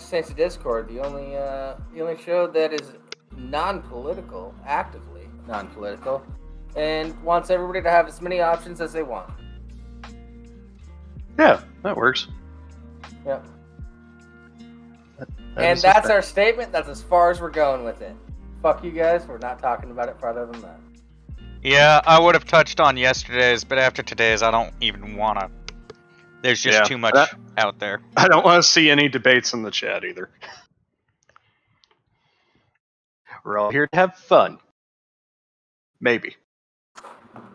Saints of Discord, the only show that is non-political, actively non-political, and wants everybody to have as many options as they want. Yeah, that works. Yep. And that's our statement. That's as far as we're going with it. Fuck you guys. We're not talking about it farther than that. Yeah, I would have touched on yesterday's, but after today's, I don't even want to. There's just too much out there. I don't want to see any debates in the chat either. We're all here to have fun. Maybe.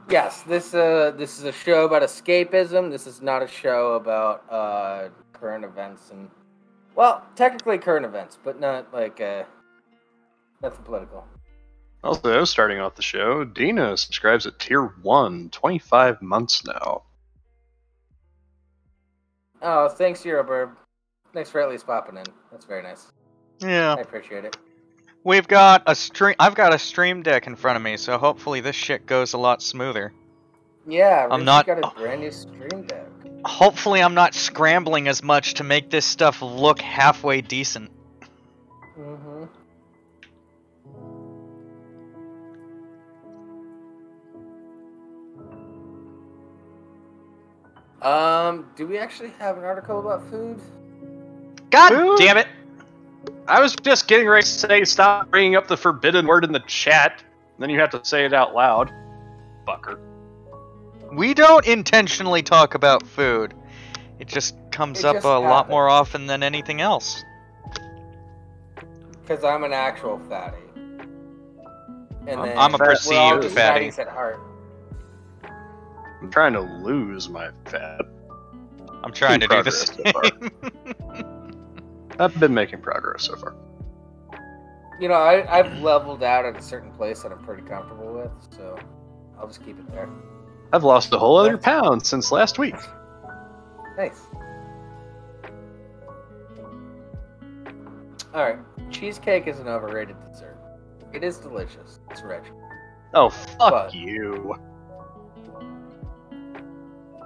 Yes, this is a show about escapism. This is not a show about current events and, well, technically current events, but not like nothing political. Also, starting off the show, Dina subscribes at Tier 1, 25 months now. Oh, thanks, Eurobird. Thanks for at least popping in. That's very nice. Yeah. I appreciate it. We've got a stream. I've got a stream deck in front of me, so hopefully this shit goes a lot smoother. Yeah, I'm not. Got a brand new stream deck. Hopefully, I'm not scrambling as much to make this stuff look halfway decent. Mm-hmm. Do we actually have an article about food? God Food? damn it! I was just getting ready to say stop bringing up the forbidden word in the chat. Then you have to say it out loud. Fucker. We don't intentionally talk about food. It just comes up a lot more often than anything else. Because I'm an actual fatty. And I'm a perceived fatty. At heart. I'm trying to lose my fat. I'm trying to do the same. I've been making progress so far. You know, I've leveled out at a certain place that I'm pretty comfortable with, so I'll just keep it there. I've lost a whole other pound since last week. Nice. Alright, cheesecake is an overrated dessert. It is delicious. It's rich. Oh, fuck you.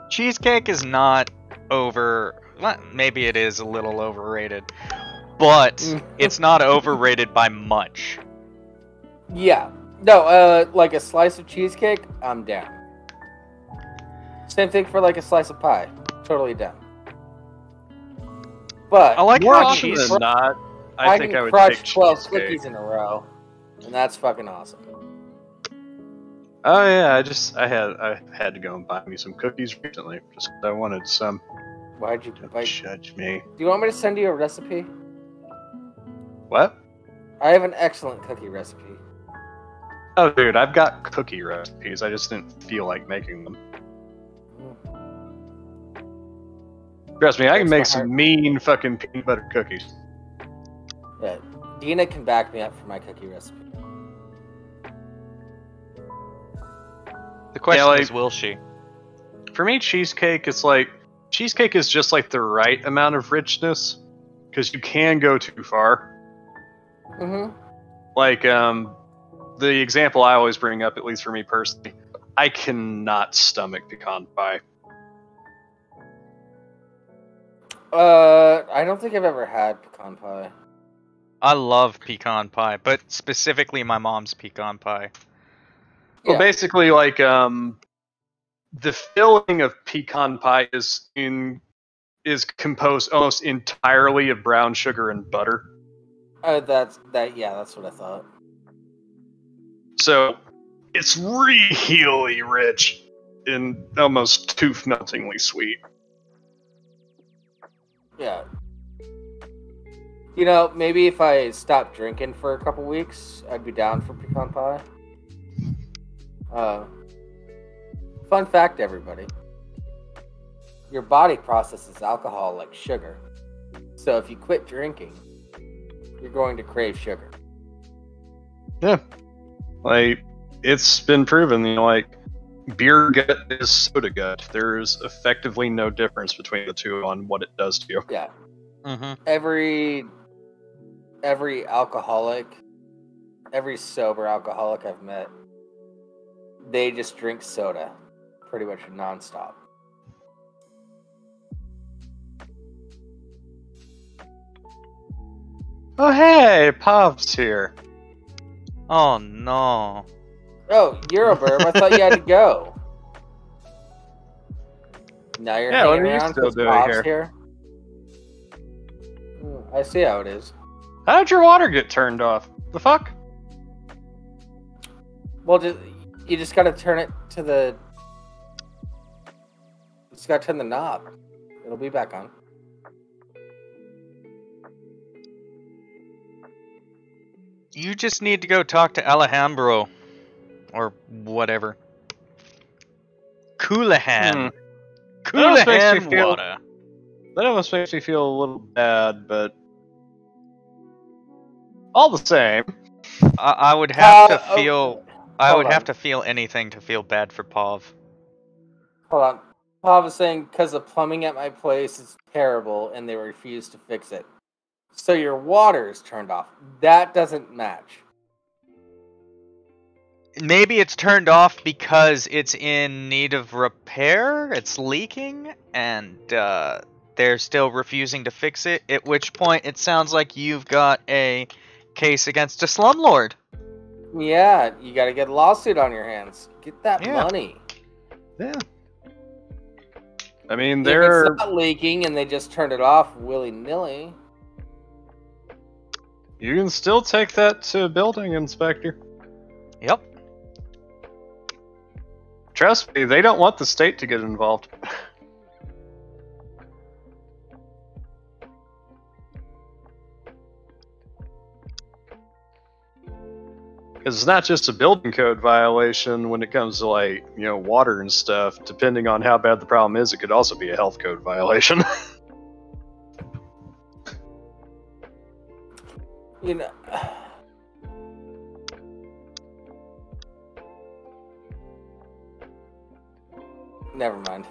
Cheesecake is not over... Well, maybe it is a little overrated. But it's not overrated by much. Yeah. No, like a slice of cheesecake, I'm down. Same thing for like a slice of pie. Totally down. But I like how cheese... not. I think I would crush take 12 cheesecake. cookies in a row, and that's fucking awesome. Oh yeah, I had to go and buy me some cookies recently, just 'cause I wanted some. Why'd you judge me? Do you want me to send you a recipe? What? I have an excellent cookie recipe. Oh dude, I've got cookie recipes. I just didn't feel like making them. Trust me, I can make some mean fucking peanut butter cookies. Yeah, Dina can back me up for my cookie recipe. The question is, will she? For me, cheesecake is just like the right amount of richness, because you can go too far. Mm-hmm. Like, the example I always bring up, at least for me personally, I cannot stomach pecan pie. I don't think I've ever had pecan pie. I love pecan pie, but specifically my mom's pecan pie. Well, basically, like, the filling of pecan pie is composed almost entirely of brown sugar and butter. That's what I thought. So, it's really rich and almost tooth-meltingly sweet. Yeah. You know, maybe if I stopped drinking for a couple weeks, I'd be down for pecan pie. Fun fact, everybody. Your body processes alcohol like sugar. So if you quit drinking, you're going to crave sugar. Yeah. Like, it's been proven, you know, like, beer gut is soda gut. There's effectively no difference between the two on what it does to you. Yeah. Mm-hmm. Every alcoholic, every sober alcoholic I've met, they just drink soda pretty much nonstop. Oh hey, Pov's here. Oh no. Oh, you're a burb. I thought you had to go. Now you're Yeah, what hanging are you around still because doing Bob's here? here. I see how it is. How did your water get turned off? The fuck? Well, you just gotta turn it to the... You just gotta turn the knob. It'll be back on. You just need to go talk to Alejandro. Or whatever. Coolahan. That almost makes me Coolahan feel- water. That almost makes me feel a little bad, but all the same. I would have to oh, feel... I hold would have on. to feel anything to feel bad for Pov. Hold on. Bob was saying because the plumbing at my place is terrible and they refuse to fix it. So your water is turned off. That doesn't match. Maybe it's turned off because it's in need of repair, it's leaking, and they're still refusing to fix it, at which point it sounds like you've got a case against a slumlord. Yeah, you gotta get a lawsuit on your hands. Get that Yeah. money. Yeah. I mean, If they're it's not leaking and they just turned it off willy-nilly. you can still take that to a building inspector. Yep. Trust me, they don't want the state to get involved. Because it's not just a building code violation when it comes to, like, you know, water and stuff. Depending on how bad the problem is, it could also be a health code violation. You know. Never mind.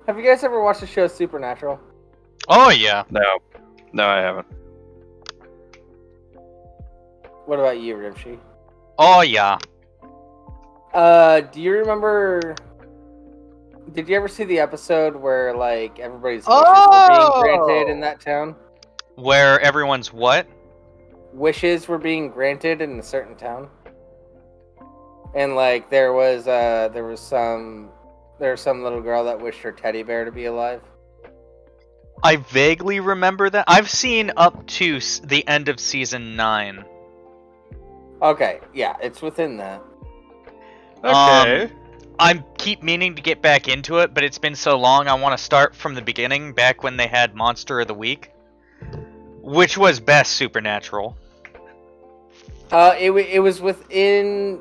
Have you guys ever watched the show Supernatural? Oh, yeah. No, I haven't. What about you, Rimshee? Oh, yeah. Do you remember? Did you ever see the episode where like everybody's wishes were being granted in that town? Where everyone's what? Wishes were being granted in a certain town, and like there was some little girl that wished her teddy bear to be alive. I vaguely remember that. I've seen up to the end of season 9. Okay, yeah, it's within that. Okay. I keep meaning to get back into it, but it's been so long I want to start from the beginning, back when they had Monster of the Week. Which was best Supernatural. It was within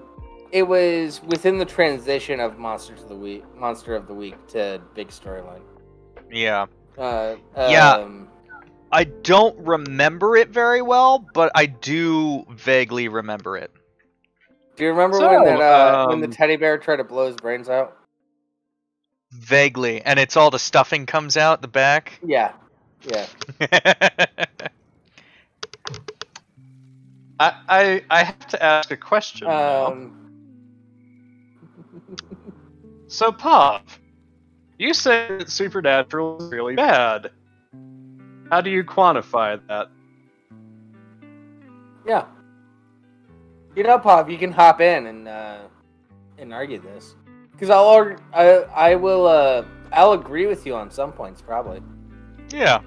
the transition of Monster of the Week to big storyline. Yeah. Yeah. I don't remember it very well, but I do vaguely remember it. Do you remember when the teddy bear tried to blow his brains out? Vaguely, and it's all the stuffing comes out the back. Yeah. I have to ask a question now. So, Pop, you say that Supernatural is really bad. How do you quantify that? Yeah. You know, Pop, you can hop in and argue this, because I'll agree with you on some points probably. Yeah.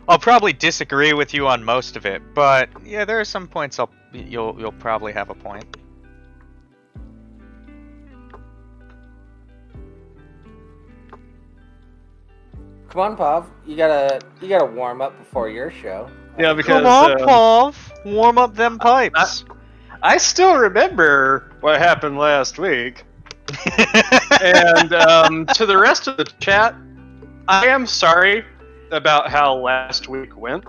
I'll probably disagree with you on most of it, but yeah, there are some points you'll probably have a point. Come on, Pop, you gotta warm up before your show. Yeah, because Come on, Pav, warm up them pipes. I still remember what happened last week. And to the rest of the chat, I am sorry about how last week went.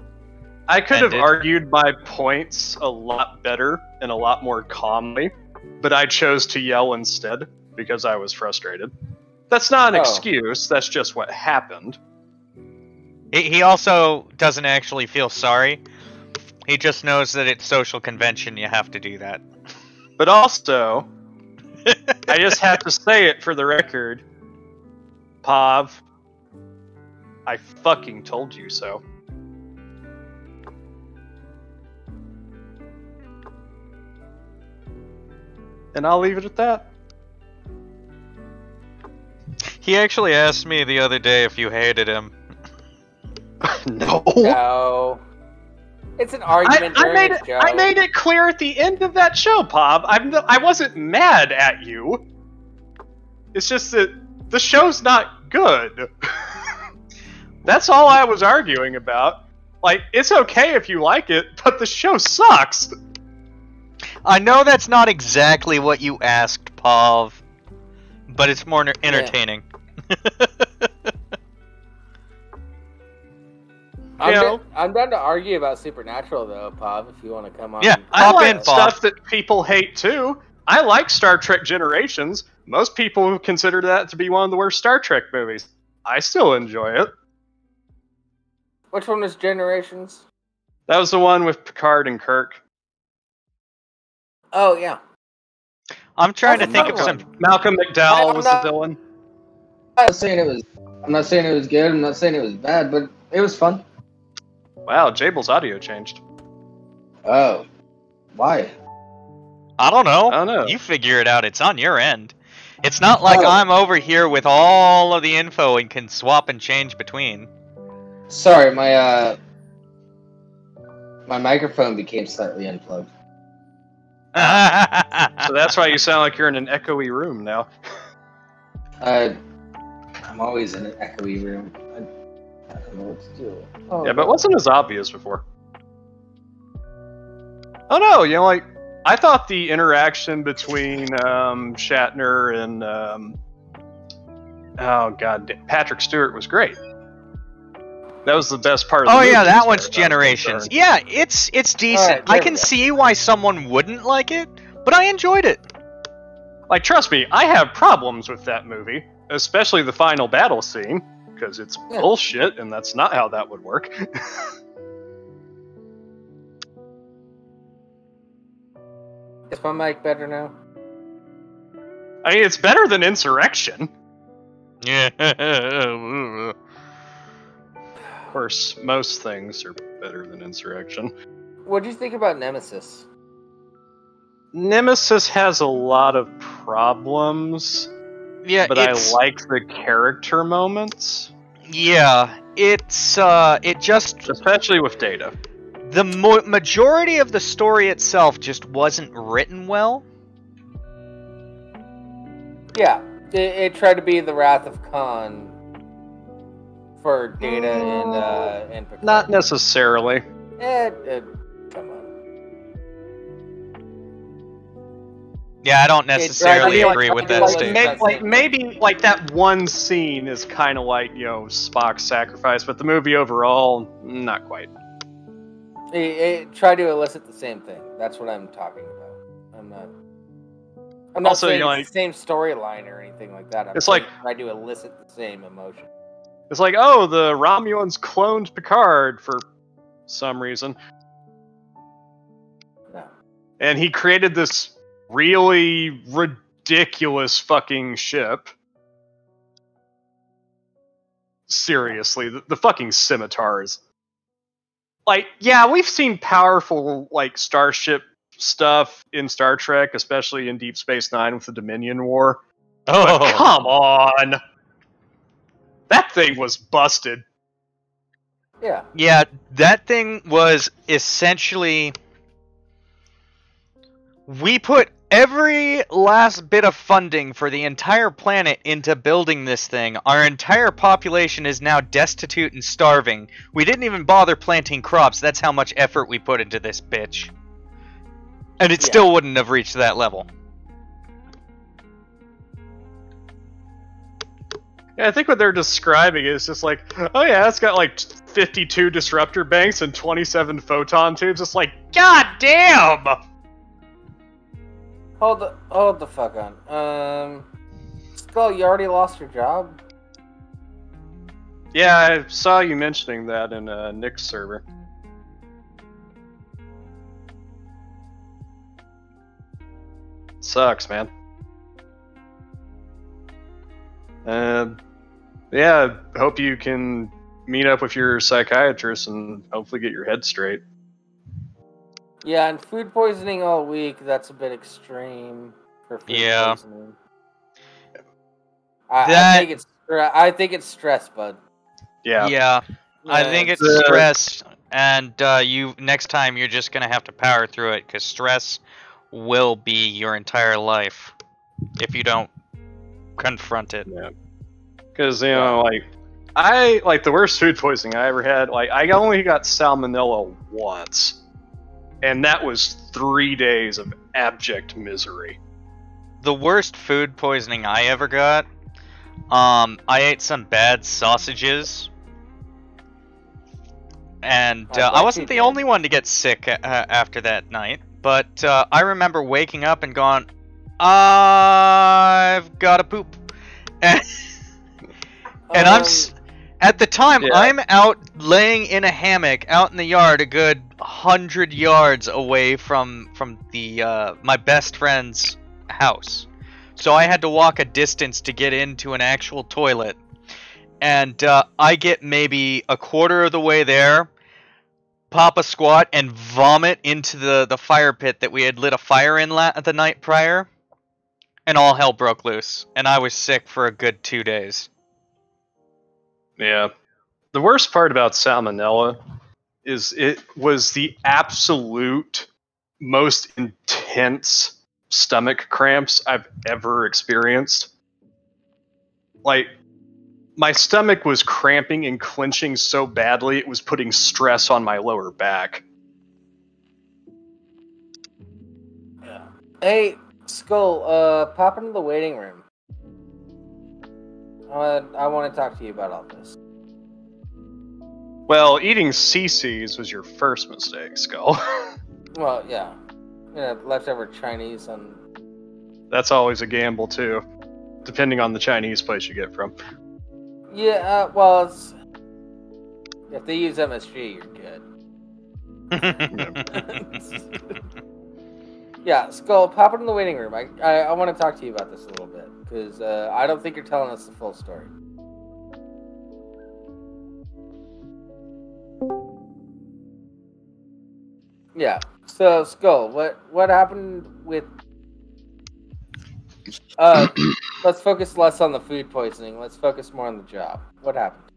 I could have argued my points a lot better and a lot more calmly, but I chose to yell instead because I was frustrated. That's not an excuse, that's just what happened. He also doesn't actually feel sorry. He just knows that it's social convention, you have to do that. But also, I just have to say it for the record, Pav, I fucking told you so. And I'll leave it at that. He actually asked me the other day if you hated him. No. No. It's an argument. I made it clear at the end of that show, Pob. I wasn't mad at you. It's just that the show's not good. That's all I was arguing about. Like, it's okay if you like it, but the show sucks. I know that's not exactly what you asked, Pav, but it's more entertaining. I'm down to argue about Supernatural, though, Pav, if you want to come on. Yeah, I like stuff that people hate, too. I like Star Trek Generations. Most people consider that to be one of the worst Star Trek movies. I still enjoy it. Which one was Generations? That was the one with Picard and Kirk. Oh, yeah. I'm trying to think of some... Malcolm McDowell was the villain. I'm not saying it was good, I'm not saying it was bad, but it was fun. Wow, Jable's audio changed. Oh. Why? I don't know. I don't know. You figure it out. It's on your end. It's not like I'm over here with all of the info and can swap and change between. Sorry, my microphone became slightly unplugged. So that's why you sound like you're in an echoey room now. I'm always in an echoey room. I don't know what to do. Oh, yeah, but it wasn't as obvious before. Oh no, like, I thought the interaction between Shatner and Patrick Stewart was great. That was the best part of the movie. Oh yeah, that one's Generations. Yeah, it's decent. Right, I can see why someone wouldn't like it, but I enjoyed it. Like, trust me, I have problems with that movie, especially the final battle scene, because it's bullshit, and that's not how that would work. Is my mic better now? I mean, it's better than Insurrection. Yeah. Of course, most things are better than Insurrection. What do you think about Nemesis? Nemesis has a lot of problems. Yeah, but I like the character moments. Yeah, it just... Especially with Data. The majority of the story itself just wasn't written well. Yeah, it tried to be the Wrath of Khan for Data and Picard. Not necessarily. Come on. Yeah, I don't necessarily agree with that statement. Maybe that one scene is kind of like, Spock's sacrifice, but the movie overall, not quite. It tried to elicit the same thing. That's what I'm talking about. I'm not also, saying it's the same storyline or anything like that. It's like trying to elicit the same emotion. It's like, oh, the Romulans cloned Picard for some reason. No. And he created this really ridiculous fucking ship. Seriously, the fucking scimitars. Like, yeah, we've seen powerful, starship stuff in Star Trek, especially in Deep Space Nine with the Dominion War. Oh, but come on! That thing was busted. Yeah. Yeah, that thing was essentially... We put every last bit of funding for the entire planet into building this thing. Our entire population is now destitute and starving. We didn't even bother planting crops. That's how much effort we put into this bitch. And it still wouldn't have reached that level. Yeah, I think what they're describing is just like, oh yeah, it's got 52 disruptor banks and 27 photon tubes. It's like, god damn! Hold the fuck on. Skull, you already lost your job? Yeah, I saw you mentioning that in Nick's server. Sucks, man. Yeah, hope you can meet up with your psychiatrist and hopefully get your head straight. Yeah, and food poisoning all week, that's a bit extreme for food poisoning. I think it's stress, bud. Yeah. I think it's stress, and you next time you're just gonna have to power through it because stress will be your entire life if you don't confront it. Yeah. Because like the worst food poisoning I ever had. Like I only got salmonella once, and that was 3 days of abject misery. The worst food poisoning I ever got. I ate some bad sausages. And I wasn't the only one to get sick after that night, but I remember waking up and going, I've got to poop. And at the time, I'm out laying in a hammock out in the yard a good 100 yards away from the my best friend's house. So I had to walk a distance to get into an actual toilet. And I get maybe a quarter of the way there, pop a squat, and vomit into the fire pit that we had lit a fire in the night prior, and all hell broke loose, and I was sick for a good 2 days. Yeah. The worst part about salmonella is it was the absolute most intense stomach cramps I've ever experienced. Like, my stomach was cramping and clenching so badly it was putting stress on my lower back. Yeah. Hey, Skull, pop into the waiting room. I want to talk to you about all this. Well, eating CC's was your first mistake, Skull. Well, yeah. Leftover Chinese on... That's always a gamble, too. Depending on the Chinese place you get from. Yeah, well, if they use MSG, you're good. Yeah, Skull, pop into the waiting room. I want to talk to you about this a little bit, because I don't think you're telling us the full story. Yeah, so, Skull, what happened with... let's focus less on the food poisoning. Let's focus more on the job. What happened?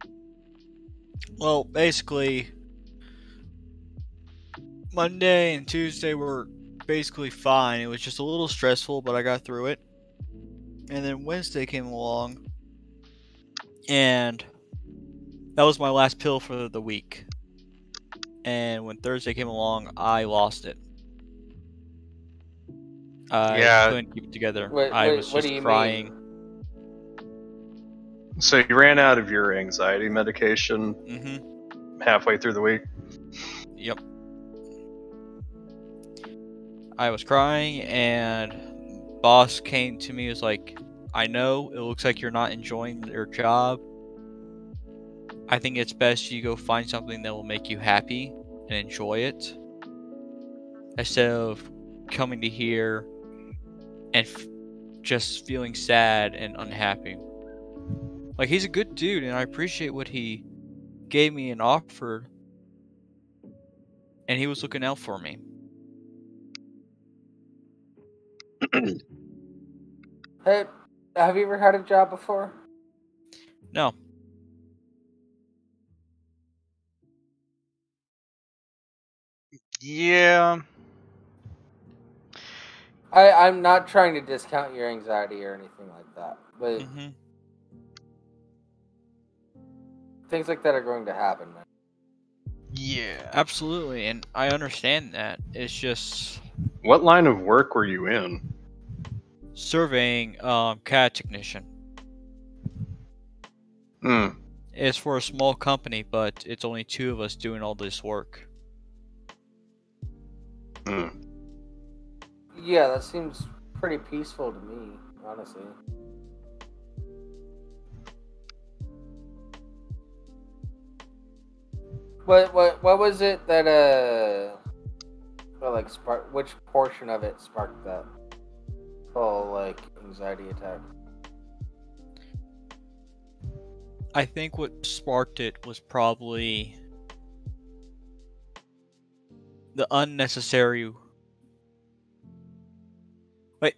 Well, basically, Monday and Tuesday were basically fine. It was just a little stressful, but I got through it. And then Wednesday came along, and that was my last pill for the week. And when Thursday came along, I lost it. I couldn't keep it together. I was just crying. So you ran out of your anxiety medication halfway through the week? Yep. I was crying, and boss came to me and was like, I know it looks like you're not enjoying your job. I think it's best you go find something that will make you happy and enjoy it, instead of coming to here and just feeling sad and unhappy. Like, he's a good dude, and I appreciate what he gave me and offered, and he was looking out for me. Hey, have you ever had a job before? No. Yeah. I'm not trying to discount your anxiety or anything like that, but things like that are going to happen, man. Yeah. Absolutely, and I understand that. It's just... What line of work were you in? Surveying, CAD technician. It's for a small company, but it's only 2 of us doing all this work. Yeah, that seems pretty peaceful to me, honestly. What was it that well, like which portion of it sparked that whole like anxiety attack? I think what sparked it was probably the unnecessary. Like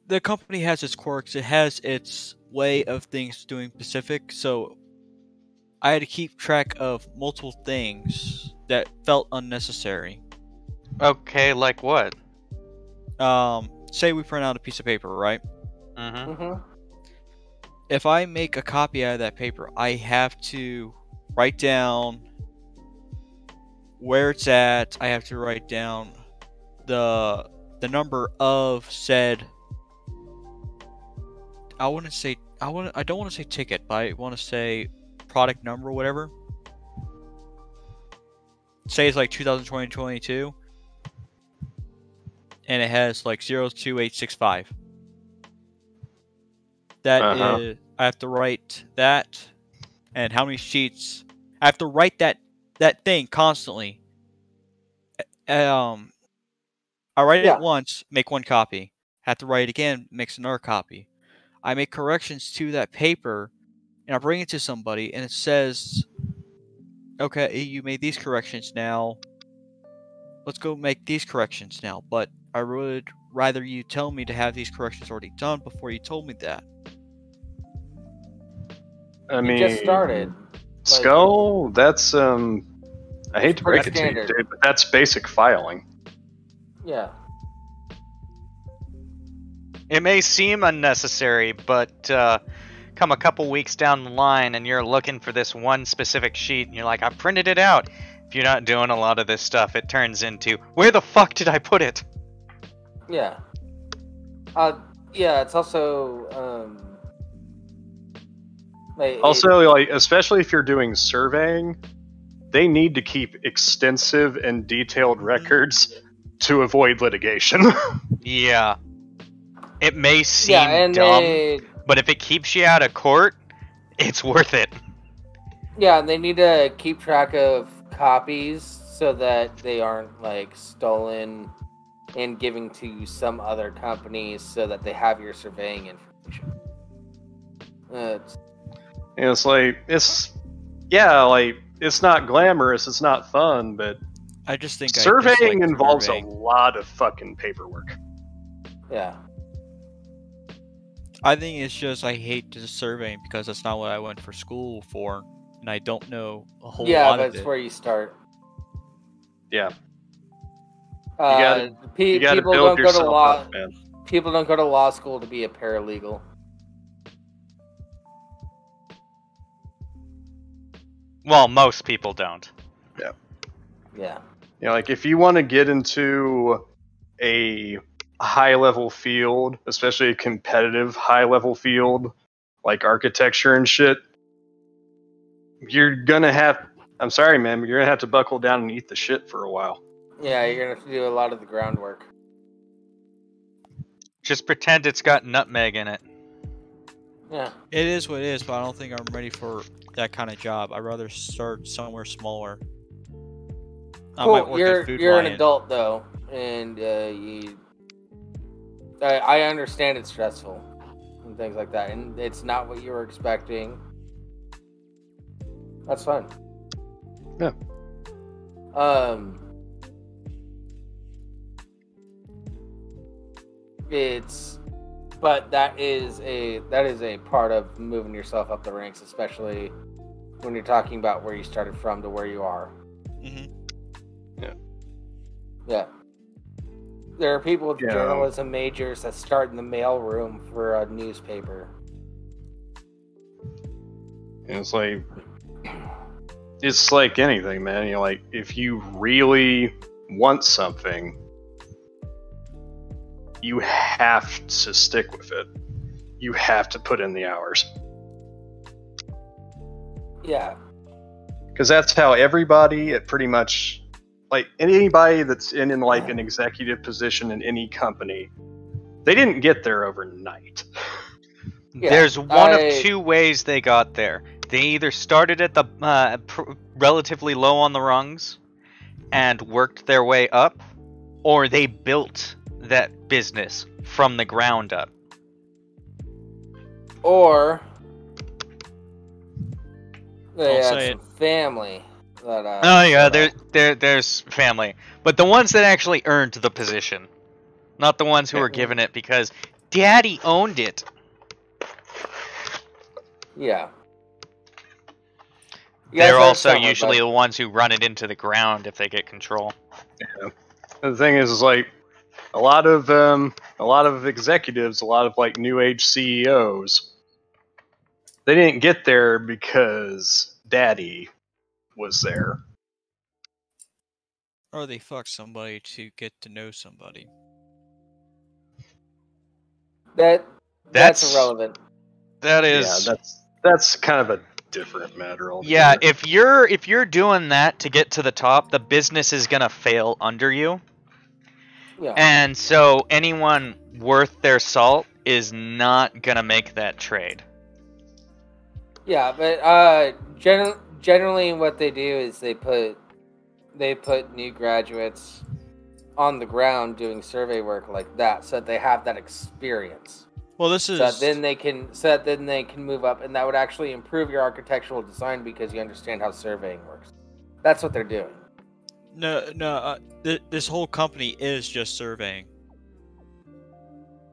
the company has its quirks. It has its way of things doing specific. So I had to keep track of multiple things that felt unnecessary. Okay, like what? Say we print out a piece of paper, right? Mm-hmm. Mm-hmm. If I make a copy out of that paper, I have to write down where it's at. I have to write down the number of said. I don't want to say ticket, but I want to say product number or whatever. Say it's like 2020-22, and it has like 02865. That is, I have to write that, and how many sheets. I have to write that thing constantly. I write Yeah. it once, make one copy. Have to write it again, makes another copy. I make corrections to that paper, and I bring it to somebody, and it says, "Okay, you made these corrections now. Let's go make these corrections now." But I would rather you tell me to have these corrections already done before you told me that. I You mean, just started. Skull, that's I hate to break it standard. to you, dude, but that's basic filing. Yeah. It may seem unnecessary, but come a couple weeks down the line and you're looking for this one specific sheet and you're like, I printed it out. If you're not doing a lot of this stuff, it turns into, where the fuck did I put it? Yeah. Yeah, it's also Also, especially if you're doing surveying, they need to keep extensive and detailed records to avoid litigation. Yeah. It may seem dumb, but if it keeps you out of court, it's worth it. Yeah, and they need to keep track of copies so that they aren't like stolen and giving to some other companies so that they have your surveying information. It's not glamorous, it's not fun, but I just think surveying involves a lot of fucking paperwork. Yeah. I think it's just I hate the surveying because that's not what I went for school for, and I don't know a whole lot of it. Yeah, that's where you start. Yeah. You gotta people don't build go to yourself law. up, man. People don't go to law school to be a paralegal. Well, most people don't. Yeah. Yeah. You know, like if you want to get into a high-level field, especially a competitive high-level field like architecture and shit, you're gonna have. I'm sorry, man, but you're gonna have to buckle down and eat the shit for a while. Yeah, you're gonna have to do a lot of the groundwork. Just pretend it's got nutmeg in it. Yeah. It is what it is, but I don't think I'm ready for that kind of job. I'd rather start somewhere smaller. Cool. You're an adult though, and I understand it's stressful and things like that, and it's not what you were expecting. That's fine. Yeah. But that is a part of moving yourself up the ranks, especially when you're talking about where you started from to where you are. Mm-hmm. Yeah. Yeah. There are people with journalism majors that start in the mailroom for a newspaper. And it's like anything, man. You know, like if you really want something, you have to stick with it. You have to put in the hours. Yeah. Because that's how everybody at pretty much, like anybody that's in like an executive position in any company, they didn't get there overnight. Yeah, there's one of two ways they got there. They either started at the relatively low on the rungs and worked their way up, or they built that business from the ground up. Or They I'll had say some family that. Oh yeah, showed up. there's family, but the ones that actually earned the position, not the ones who were given it because Daddy owned it. Yeah. You guys They're heard also something usually about- the ones who run it into the ground if they get control. Yeah. And the thing is like a lot of executives, a lot of like new age CEOs, they didn't get there because Daddy was there. Or they fuck somebody to get to know somebody. that's That's irrelevant. That Yeah, is. that's kind of a different matter altogether. Yeah, if you're doing that to get to the top, the business is gonna fail under you. Yeah. And so anyone worth their salt is not gonna make that trade. Yeah, but generally what they do is they put new graduates on the ground doing survey work like that, so that they have that experience. Well, this is So that then they can move up, and that would actually improve your architectural design because you understand how surveying works. That's what they're doing. no. This whole company is just surveying.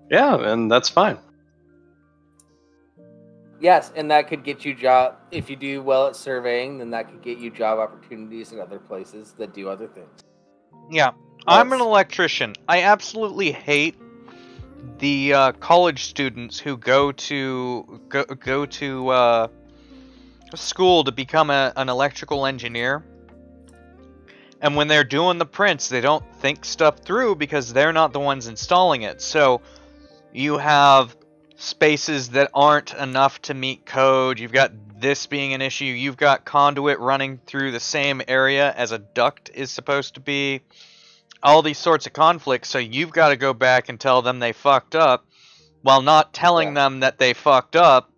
Yeah, and that's fine. Yes, and that could get you job if you do well at surveying. Then that could get you job opportunities in other places that do other things. Yeah, I'm an electrician. I absolutely hate the college students who go to school to become an electrical engineer. And when they're doing the prints, they don't think stuff through because they're not the ones installing it. So you have spaces that aren't enough to meet code. You've got this being an issue. You've got conduit running through the same area as a duct is supposed to be. All these sorts of conflicts. So you've got to go back and tell them they fucked up while not telling them that they fucked up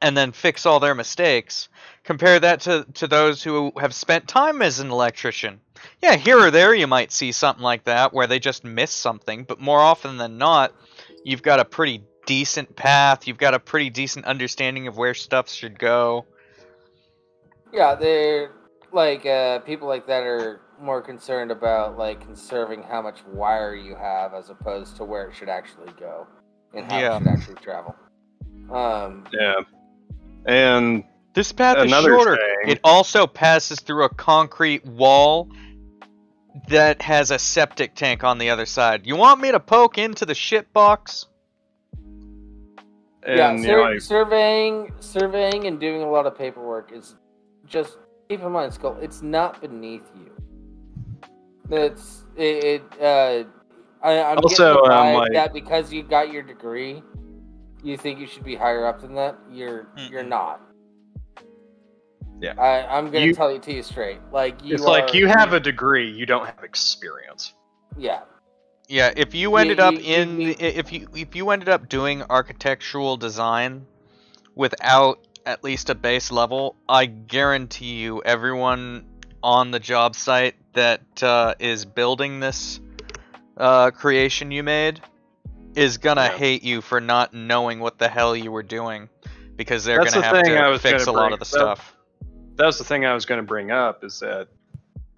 and then fix all their mistakes. Compare that to those who have spent time as an electrician. Yeah, here or there you might see something like that where they just miss something, but more often than not, you've got a pretty decent path, you've got a pretty decent understanding of where stuff should go. Yeah, they're like people like that are more concerned about like conserving how much wire you have as opposed to where it should actually go and how it should actually travel. Yeah, and this path is another shorter. thing- It also passes through a concrete wall that has a septic tank on the other side. You want me to poke into the shit box? And, surveying and doing a lot of paperwork is just keep in mind, Skull. It's not beneath you. I'm Also, getting the vibe that because you got your degree, you think you should be higher up than that. You're not. Yeah, I'm gonna tell it to you straight. Like it's like you have a degree, you don't have experience. Yeah. Yeah, if you ended up if you ended up doing architectural design without at least a base level, I guarantee you everyone on the job site that is building this creation you made is gonna hate you for not knowing what the hell you were doing, because they're gonna have to fix a lot of the stuff. That was the thing I was going to bring up, is that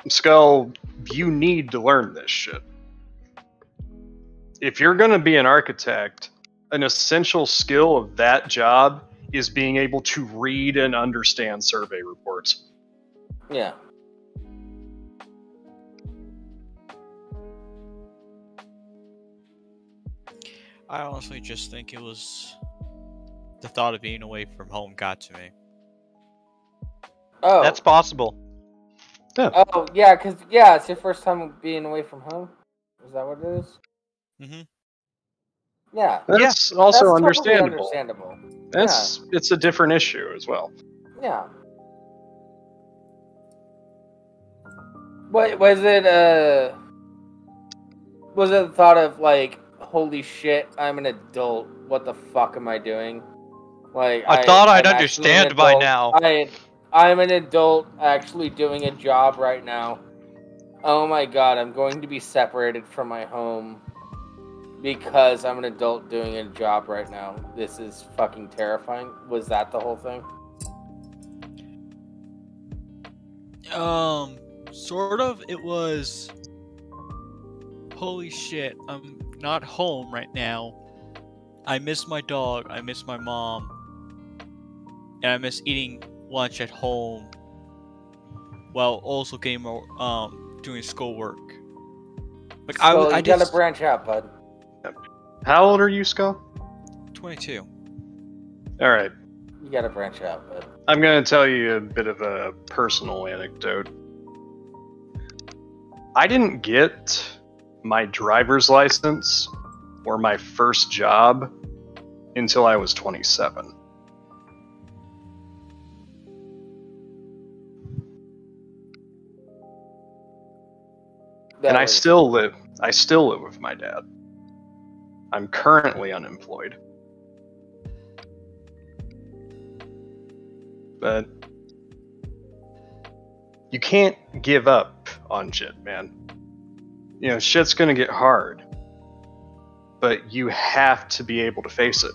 Skull, you need to learn this shit. If you're going to be an architect, an essential skill of that job is being able to read and understand survey reports. Yeah. I honestly just think it was the thought of being away from home got to me. Oh, That's possible. Yeah. Oh, yeah, because it's your first time being away from home. Is that what it is? Mm-hmm. Yeah. That's also That's understandable. totally understandable. It's a different issue as well. Yeah. What was it? Was it the thought of like, holy shit, I'm an adult. What the fuck am I doing? Like, I thought I'd I'm understand by now. I'm an adult actually doing a job right now. Oh my god, I'm going to be separated from my home because I'm an adult doing a job right now. This is fucking terrifying. Was that the whole thing? Sort of. It was. Holy shit! I'm not home right now. I miss my dog. I miss my mom, and I miss eating lunch at home, while also getting doing schoolwork. Like So I you did gotta branch out, bud. How old are you, Skull? 22. All right. You gotta branch out, bud. I'm going to tell you a bit of a personal anecdote. I didn't get my driver's license or my first job until I was 27. And I still live with my dad. I'm currently unemployed. But you can't give up on shit, man. You know, shit's gonna get hard. But you have to be able to face it.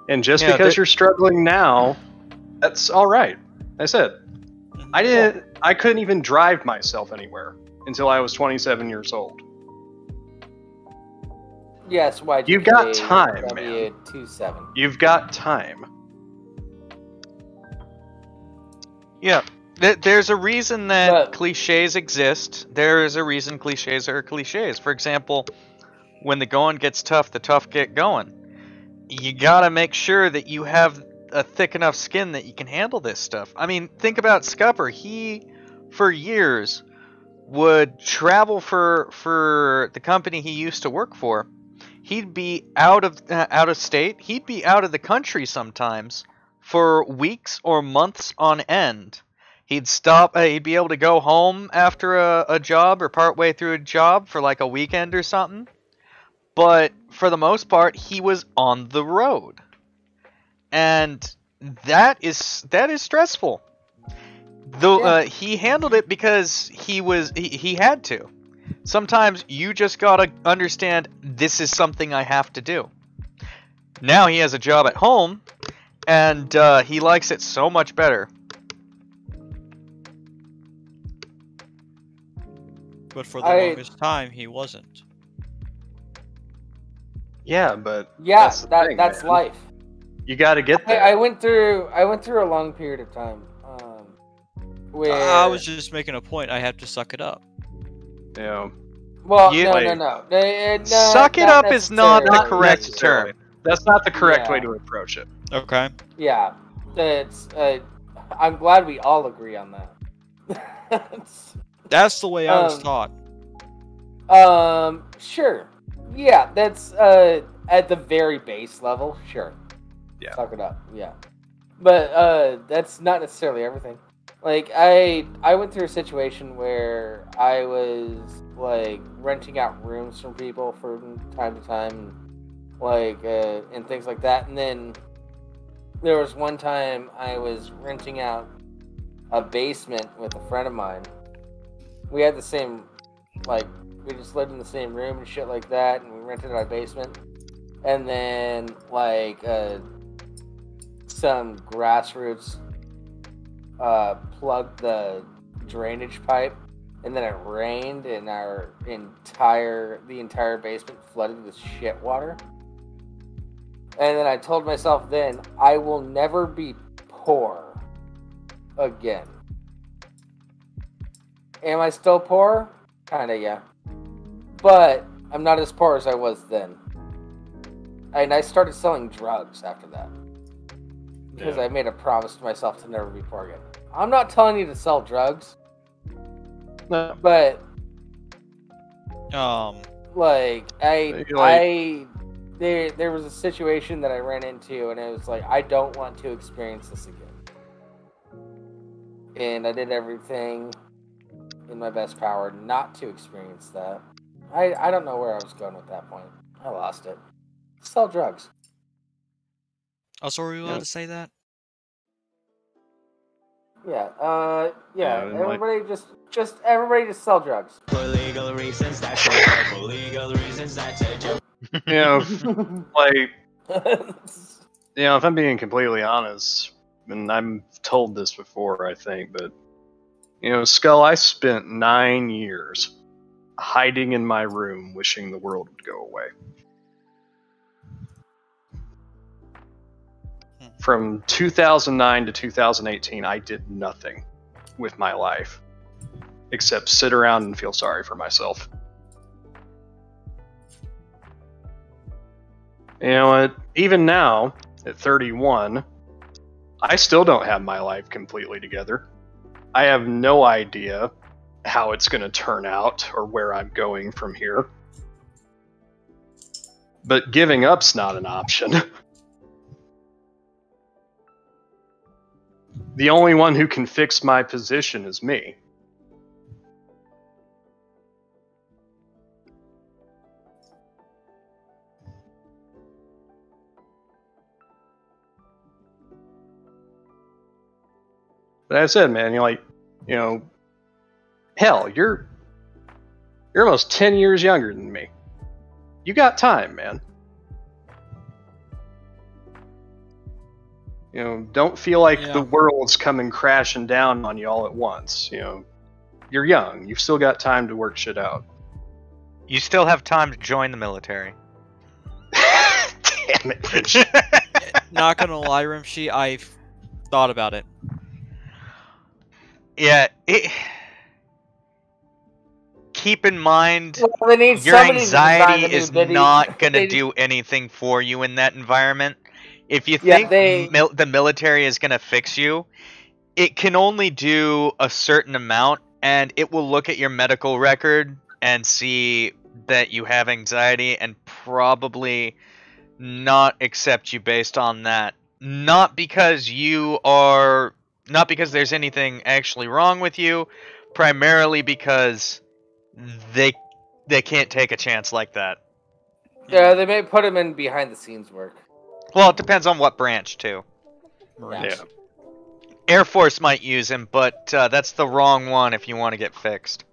And just because you're struggling now, that's alright. I said, I couldn't even drive myself anywhere until I was 27 years old. Yes, why? You've got time, man. W27. You've got time. Yeah. There's a reason that cliches exist. There is a reason cliches are cliches. For example, when the going gets tough, the tough get going. You gotta make sure that you have a thick enough skin that you can handle this stuff. I mean, think about Scupper. He, for years, would travel for the company he used to work for. He'd be out of state. He'd be out of the country sometimes for weeks or months on end. He'd stop. He'd be able to go home after a job or partway through a job for like a weekend or something. But for the most part, he was on the road, and that is stressful. Though he handled it because he had to. Sometimes you just gotta understand this is something I have to do. Now he has a job at home, and he likes it so much better. But for the longest time, he wasn't. Yeah, but that's thing, that's man. life. You got to get there. I went through a long period of time where I was just making a point. I have to suck it up. Yeah. Well, no. No, suck it up is not the correct term. That's not the correct way to approach it. Okay. Yeah, it's. I'm glad we all agree on that. That's the way I was taught. Sure. Yeah, that's at the very base level. Sure. Yeah. Suck it up. Yeah. But that's not necessarily everything. Like I went through a situation where I was like renting out rooms from people from time to time, like and things like that. And then there was one time I was renting out a basement with a friend of mine. We had the same, like, we just lived in the same room and shit like that, and we rented our basement. And then, like, some grassroots plugged the drainage pipe, and then it rained, and the entire basement flooded with shit water. And then I told myself then, I will never be poor again. Am I still poor? Kinda, yeah. But I'm not as poor as I was then. And I started selling drugs after that. Because I made a promise to myself to never be poor again. I'm not telling you to sell drugs. No. But like there was a situation that I ran into, and it was like, I don't want to experience this again. And I did everything in my best power not to experience that. I don't know where I was going at that point. I lost it. Sell drugs. Also, were you allowed to say that? Yeah. Everybody Everybody just sell drugs. For legal reasons, that's it. For legal reasons, that's it. You know, like, You know, if I'm being completely honest, and I'm told this before, I think, but you know, Skull, I spent 9 years hiding in my room, wishing the world would go away. From 2009 to 2018, I did nothing with my life except sit around and feel sorry for myself. You know what? Even now, at 31, I still don't have my life completely together. I have no idea how it's going to turn out or where I'm going from here. But giving up's not an option. The only one who can fix my position is me. But as I said, man, hell, you're almost 10 years younger than me. You got time, man. You know, don't feel like the world's coming crashing down on you all at once. You know, you're young. You've still got time to work shit out. You still have time to join the military. Damn it. Not gonna lie, Rimshee, I've thought about it. Yeah, keep in mind, Well, they need your somebody to design anxiety the new is biddy. not going to They- do anything for you in that environment. If you think the military is going to fix you, it can only do a certain amount, and it will look at your medical record and see that you have anxiety and probably not accept you based on that. Not because there's anything actually wrong with you, primarily because they can't take a chance like that. Yeah, they may put him in behind the scenes work. Well, it depends on what branch too. Marines. Yeah. Air Force might use him, but that's the wrong one if you want to get fixed.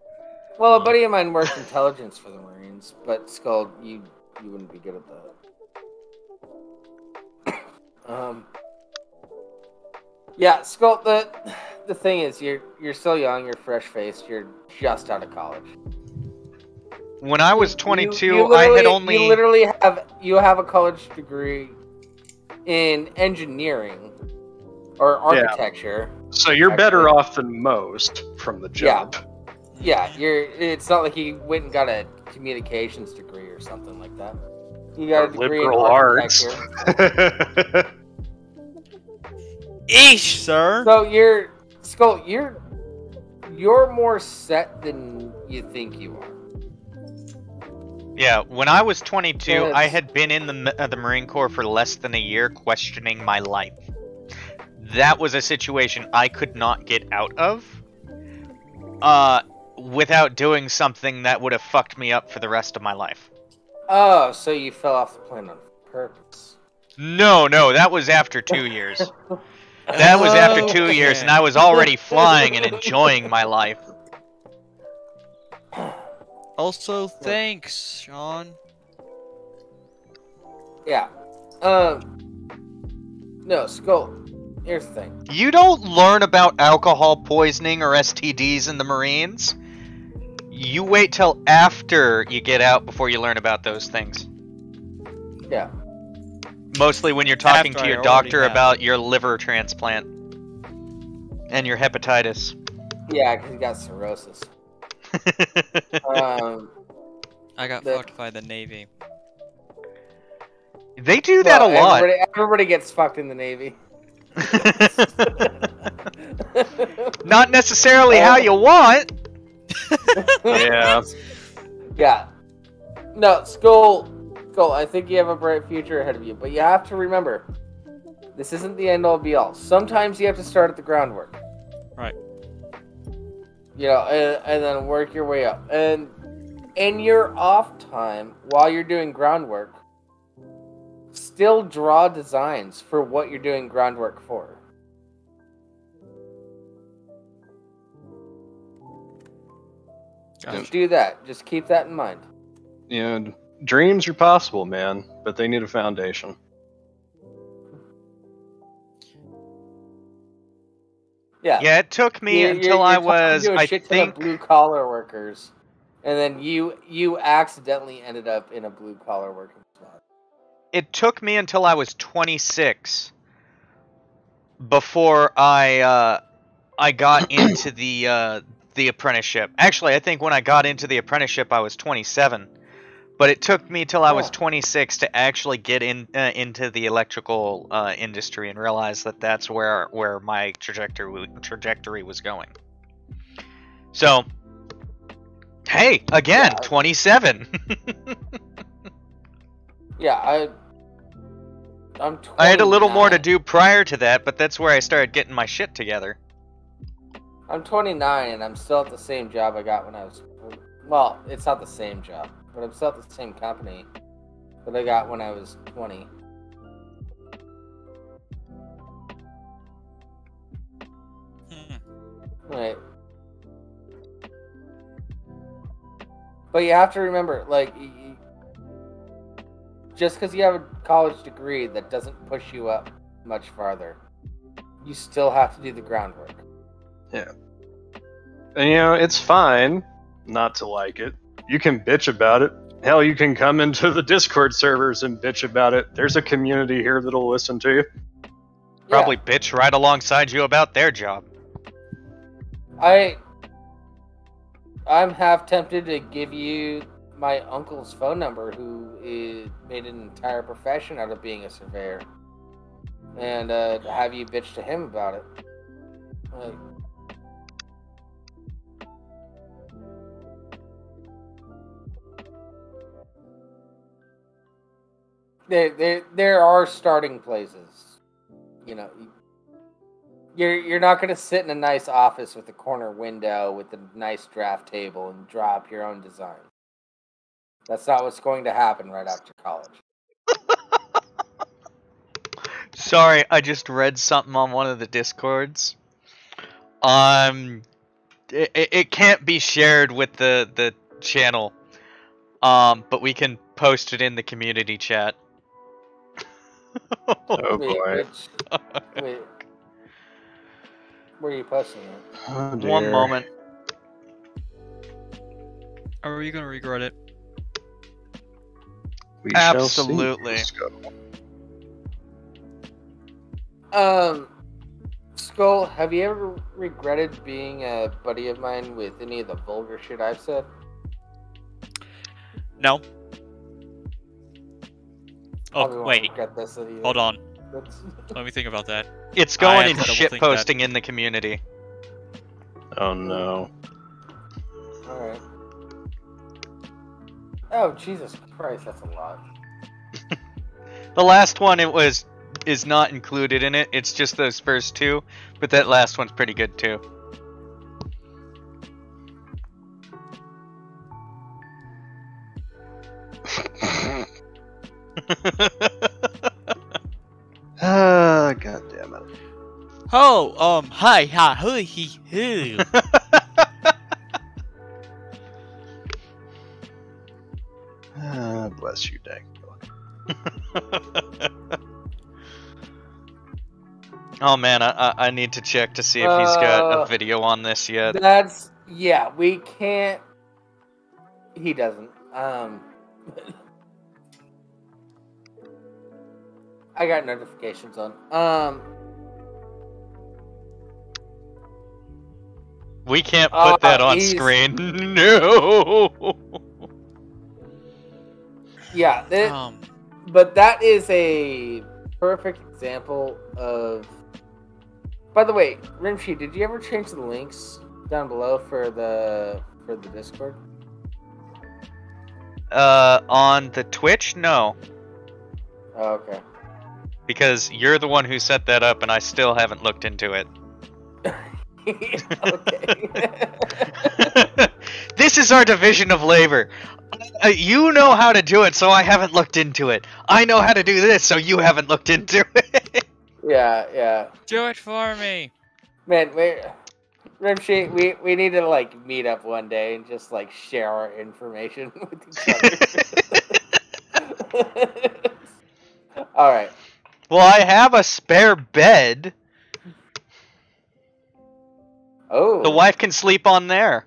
Well, a buddy of mine worked intelligence for the Marines, but Skull, you wouldn't be good at that. Yeah, Skull. The thing is, you're still young. You're fresh faced. You're just out of college. When I was 22, You I had only. You literally have a college degree in engineering or architecture. So you're better off than most from the jump. Yeah, it's not like you went and got a communications degree or something like that. You got a degree in liberal arts. architecture. Eesh, sir. So you're more set than you think you are. Yeah, when I was 22, Yes. I had been in the Marine Corps for less than a year, questioning my life. That was a situation I could not get out of, without doing something that would have fucked me up for the rest of my life. Oh, so you fell off the plane on purpose. No, that was after 2 years. That was after 2 years, and I was already flying and enjoying my life. Also, thanks, Sean. Yeah. No, Skull. Here's the thing. You don't learn about alcohol poisoning or STDs in the Marines. You wait till after you get out before you learn about those things. Yeah. Mostly when you're talking After to I your already doctor have. about your liver transplant and your hepatitis. Yeah, because you got cirrhosis. I got fucked by the Navy. They do that a lot. Everybody gets fucked in the Navy. Not necessarily how you want. Yeah. Yeah. No, Skull, I think you have a bright future ahead of you, but you have to remember, this isn't the end all be all. Sometimes you have to start at the groundwork. Right. You know, and then work your way up. And in your off time, while you're doing groundwork, still draw designs for what you're doing groundwork for. Just do that. Just keep that in mind. You know, dreams are possible, man, but they need a foundation. Yeah. Yeah, it took me until you're I talking was, to a I shit ton of think, blue collar workers, and then you accidentally ended up in a blue collar working spot. it took me until I was 26 before I got into the apprenticeship. Actually, I think when I got into the apprenticeship, I was 27. But it took me till I was 26 to actually get into the electrical industry and realize that that's where my trajectory was going. So, hey, again, Yeah. 27. Yeah, I'm 29. I had a little more to do prior to that, but that's where I started getting my shit together. I'm 29 and I'm still at the same job I got when I was. Well, it's not the same job, but I'm still at the same company that I got when I was 20. Right. But you have to remember, like, just because you have a college degree, that doesn't push you up much farther. You still have to do the groundwork. Yeah. And you know, it's fine not to like it. You can bitch about it. Hell, you can come into the Discord servers and bitch about it. There's a community here that'll listen to you. Probably bitch right alongside you about their job. I'm half tempted to give you my uncle's phone number, who made an entire profession out of being a surveyor, and have you bitch to him about it. Like, there are starting places. You know, you're not going to sit in a nice office with a corner window with a nice draft table and draw up your own design. That's not what's going to happen right after college. Sorry, I just read something on one of the Discords. It can't be shared with the channel. But we can post it in the community chat. Oh boy. Wait, where are you posting it? Oh, dear. One moment. Are you gonna regret it? We shall see. Absolutely. Skull, have you ever regretted being a buddy of mine with any of the vulgar shit I've said? No. Probably Oh, won't wait. regret this either. Hold on. That's- Let me think about that. It's I going have into to double shit think that. posting in the community. Oh no. Alright. Oh, Jesus Christ, that's a lot. The last one is not included in it. It's just those first two, but that last one's pretty good too. Ah, god damn it. Oh, hi, hoo, hoo. Ah, bless you, dang. Oh man, I need to check to see if he's got a video on this yet. Yeah, we can't. He doesn't. I got notifications on. We can't put that on he's- screen. No. Yeah, but that is a perfect example of. By the way, Rimshee, did you ever change the links down below for the Discord? On the Twitch, no, Oh, okay. because you're the one who set that up, and I still haven't looked into it. Okay. This is our division of labor. You know how to do it, so I haven't looked into it. I know how to do this, so you haven't looked into it. Yeah. Do it for me. Man, Rimshee, we need to like meet up one day and just like share our information with each other. All right. Well, I have a spare bed. Oh. The wife can sleep on there.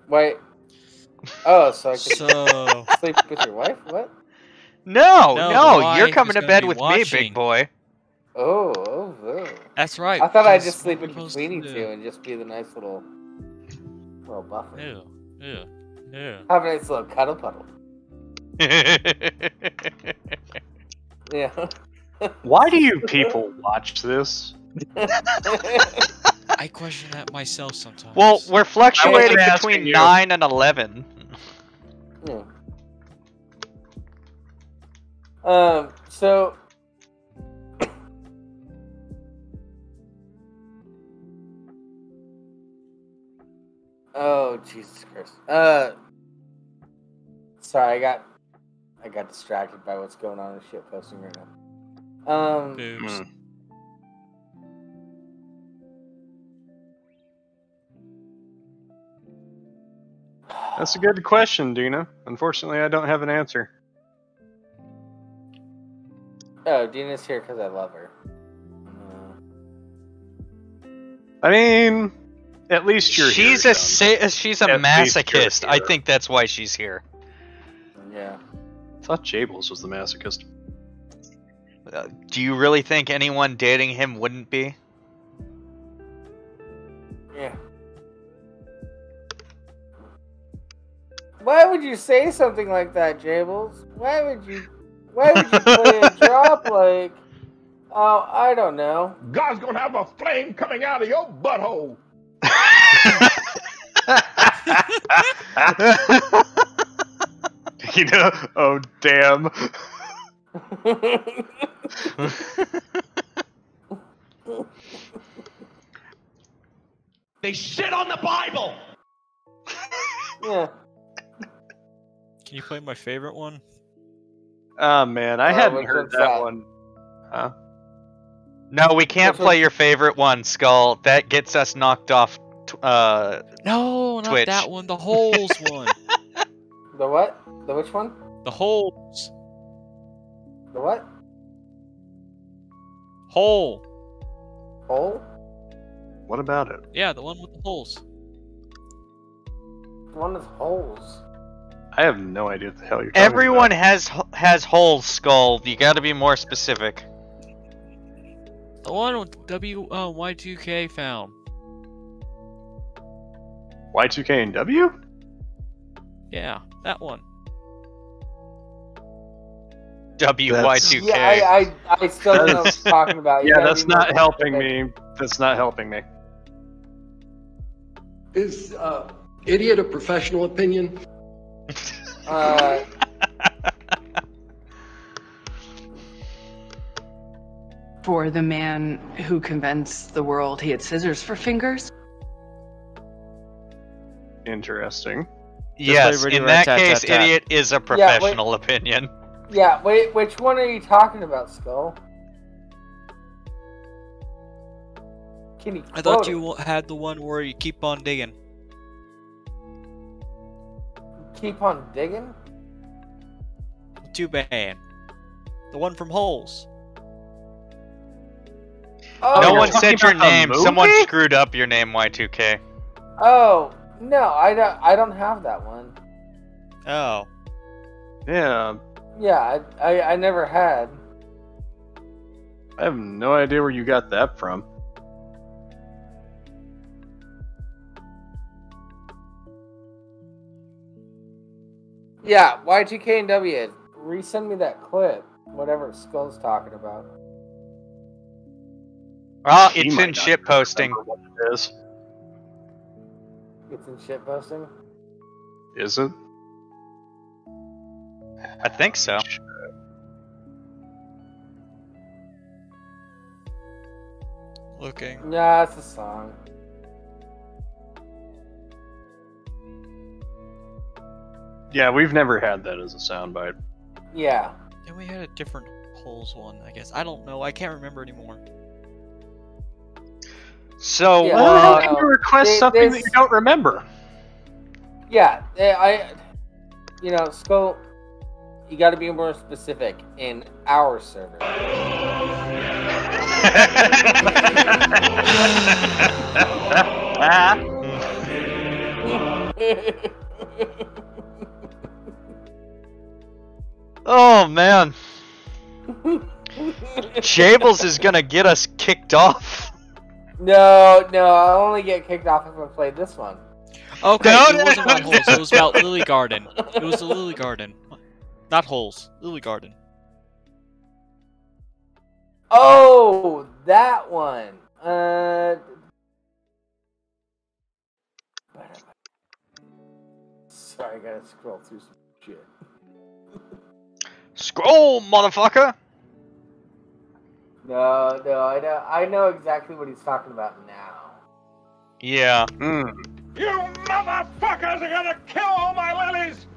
Wait. Oh, so I can So sleep with your wife? What? No, No, no, the you're wife coming is to gonna bed be with me, watching. big boy. Oh. that's right. I thought I'd because just sleep what in we're supposed between you to two and just be the nice little buffer. do. Yeah. Have a nice little cuddle puddle. Yeah. Why do you people watch this? I question that myself sometimes. Well, we're fluctuating asking between you. 9 and 11. Yeah. So. Oh, Jesus Christ. Sorry, I got distracted by what's going on in shit posting right now. Boobs. That's a good question, Dina. Unfortunately, I don't have an answer. Oh, Dina's here because I love her. I mean, at least you're She's here, a son. she's a At least you're masochist. I here. think that's why she's here. Yeah. I thought Jables was the masochist. Do you really think anyone dating him wouldn't be? Yeah. Why would you say something like that, Jables? Why would you play a drop like, oh, I don't know. God's gonna have a flame coming out of your butthole. You know? Oh, damn. They shit on the Bible. Yeah. Can you play my favorite one? Oh, man. I Oh, hadn't which heard one's that that? one. Huh? No, we can't Which play one? your favorite one, Skull. That gets us knocked off. No, not Twitch. that one. The holes one. The what? The which one? The holes. The what? Hole. Hole? What about it? Yeah, the one with the holes. The one with holes. I have no idea what the hell you're talking Everyone about. has holes, Skull. You got to be more specific. The one with Y2K found. Y2K and W? Yeah, that one. WY2K. Yeah, I still don't know what you're talking about. You Yeah, gotta that's be more not helping specific. me. That's not helping me. Is idiot a professional opinion? For the man who convinced the world he had scissors for fingers? Interesting. Yes, Ready, in right, that tat, case, tat, tat. idiot is a professional opinion. Yeah, wait, which one are you talking about, Skull? Can you I thought quote you had the one where you keep on digging. it? Keep on digging? Too bad. The one from holes. Oh, No you're one talking said your about the name. Someone movie? screwed up your name, Y2K. Oh, no, I don't have that one. Oh. Yeah, Yeah, I never had. I have no idea where you got that from. Yeah, Y2K and W. Resend me that clip. Whatever Skull's talking about. Oh, He it's might in not shit posting. remember what it is. It's in shit posting. Is it? I think so. Looking. Nah, it's a song. Yeah, we've never had that as a soundbite. Yeah. Then we had a different holes one, I guess. I don't know. I can't remember anymore. So, Yeah. Well, how can no. you request They- something that there's- you don't remember? Yeah, Skull, you gotta be more specific in our server. Oh man. Jables is gonna get us kicked off. No, I'll only get kicked off if I play this one. Okay, No, it no, wasn't about no. holes. It was about Lily Garden. It was the Lily Garden, not holes. Lily Garden. Oh, that one. Sorry, I gotta scroll through some shit. Scroll, motherfucker. No, I know exactly what he's talking about now. Yeah. You motherfuckers are gonna kill all my lilies!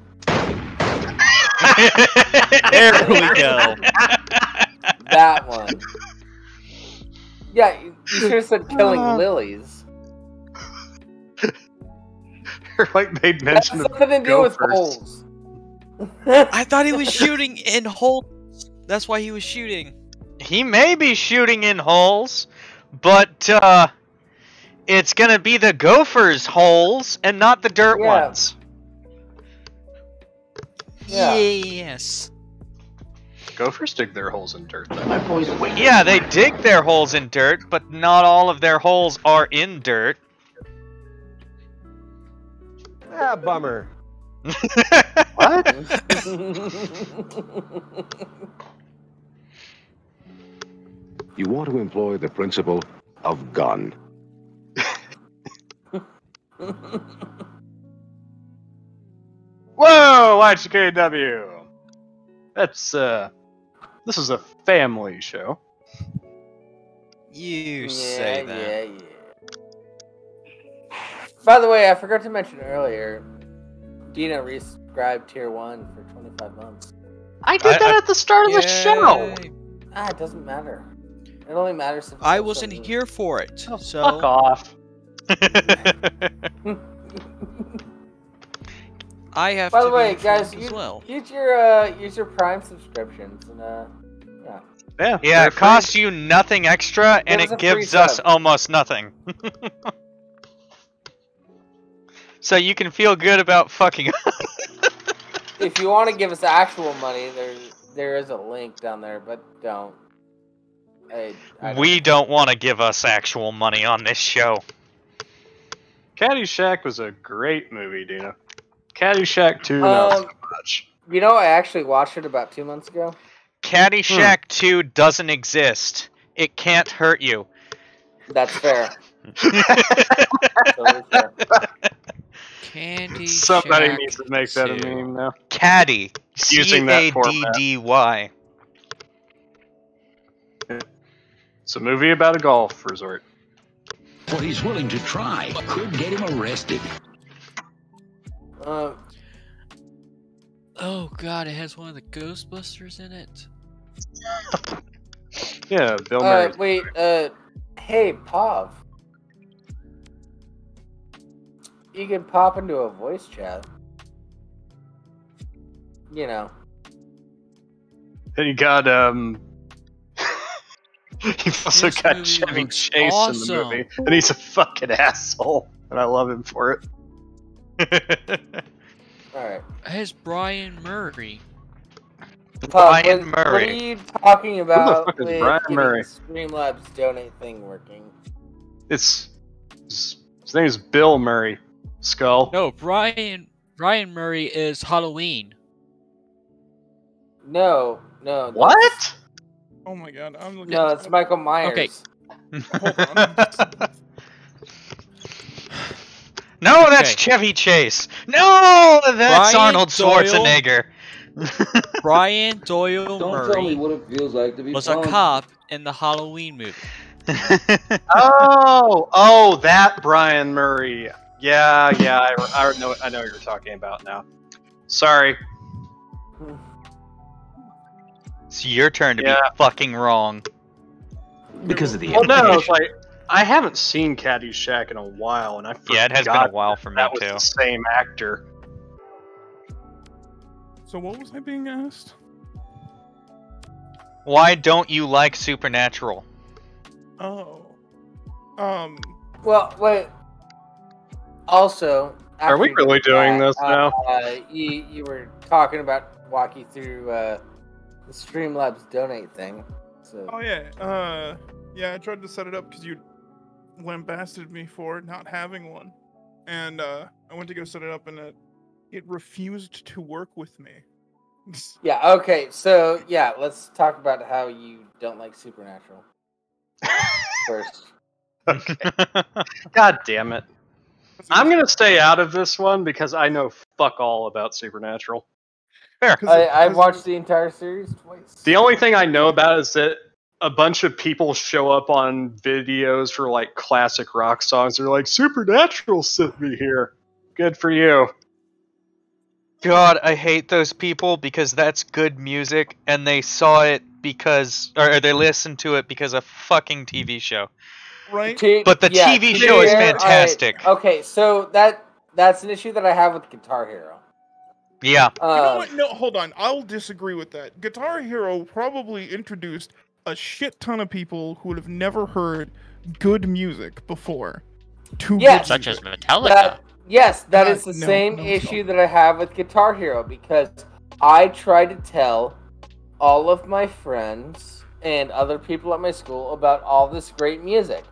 There we go. That one. Yeah, you should have said killing lilies. Like made That mention has of nothing to do with gophers. holes. I thought he was shooting in holes. That's why he was shooting. He may be shooting in holes, but it's gonna be the gophers' holes and not the dirt Yeah. ones. Yeah. Yes. Gophers dig their holes in dirt. Though. My boys are waiting. Yeah, they dig their holes in dirt, but not all of their holes are in dirt. Ah, bummer. What? You want to employ the principle of gun. Whoa, YGKW. That's this is a family show. You say that. Yeah. By the way, I forgot to mention earlier, Dina resubscribed Tier 1 for 25 months. I did that at the start of the show. Yay. It doesn't matter. It only matters if I wasn't here for it, Oh, so fuck off. I have By to the way, be guys, informed as well. use your Prime subscriptions and Yeah, Yeah, they're it costs you nothing extra, and Give us it a free gives us sub. almost nothing. So you can feel good about fucking. if you want to give us actual money, there is a link down there, but don't. I don't. We don't want to give us actual money on this show. Caddyshack was a great movie, Dina. Caddyshack 2, not so much. You know, I actually watched it about 2 months ago. Caddyshack 2 doesn't exist. It can't hurt you. That's fair. Totally fair. Candy Somebody Shack needs to make that a 2. meme now. Caddy. Using that format. Caddy. It's a movie about a golf resort. What he's willing to try could get him arrested. Um, Oh god, it has one of the Ghostbusters in it. Yeah, Bill Murray. wait, hey, Pav. You can pop into a voice chat. You know. And you got You've also This got movie Chevy looks Chase in the awesome. movie, and he's a fucking asshole, and I love him for it. Alright. It has Brian Murray. Brian What are Murray. you talking about fuck is with Brian getting Murray? Streamlabs donate thing working? His name is Bill Murray. Skull. No, Brian Murray is Halloween. No. What? Oh my god, I'm looking. No, it's Michael Myers. Okay. Hold on. No, that's Okay. Chevy Chase. No, that's Brian Arnold Doyle. Schwarzenegger. Brian Doyle Don't tell me Murray what it feels like to be was a punked. cop in the Halloween movie. Oh, that Brian Murray. Yeah, I know what you're talking about now. Sorry. It's your turn to Yeah. be fucking wrong. Because of the Well, no, implication. it's like I haven't seen Caddyshack in a while, and I forgot Yeah, it has been a while for me that was too. the same actor. So what was I being asked? Why don't you like Supernatural? Oh. Well, wait. Also, Are we after really doing this now? You were talking about walking through the Streamlabs donate thing. So. Oh yeah. Yeah, I tried to set it up because you lambasted me for not having one, and I went to go set it up, and it refused to work with me. Yeah. Okay. So yeah, let's talk about how you don't like Supernatural first. Okay. God damn it. I'm gonna stay out of this one because I know fuck all about Supernatural. Fair. I've watched the entire series twice. The only thing I know about is that a bunch of people show up on videos for like classic rock songs. They're like, Supernatural sent me here. Good for you. God, I hate those people because that's good music, and they saw it because, or they listened to it because of fucking TV show. Right? But the TV show is fantastic. Okay, so that's an issue that I have with Guitar Hero. Yeah. You know what? No, hold on. I'll disagree with that. Guitar Hero probably introduced a shit ton of people who would have never heard good music before. Such as Metallica. That is the same issue that I have with Guitar Hero, because I try to tell all of my friends and other people at my school about all this great music.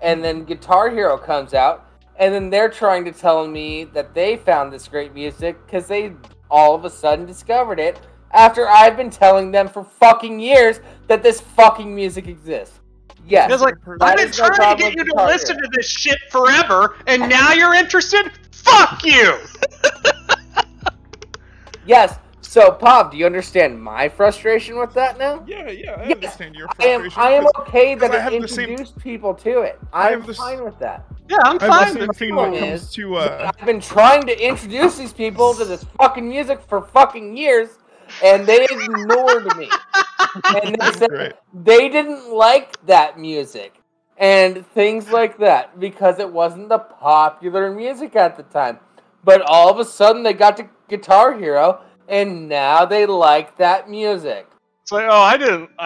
And then Guitar Hero comes out, and then they're trying to tell me that they found this great music because they all of a sudden discovered it after I've been telling them for fucking years that this fucking music exists. Yes. It's like, I've been trying to get you to listen to this shit forever, and now you're interested? Fuck you! Yes. So, Pop, do you understand my frustration with that now? Yeah, I understand your frustration. I am okay that it introduced people to it. I'm fine with that. Yeah, I'm fine. I have the same thing when it comes to... I've been trying to introduce these people to this fucking music for fucking years, and they ignored me. And they said they didn't like that music and things like that because it wasn't the popular music at the time. But all of a sudden they got to Guitar Hero, and now they like that music. It's like, I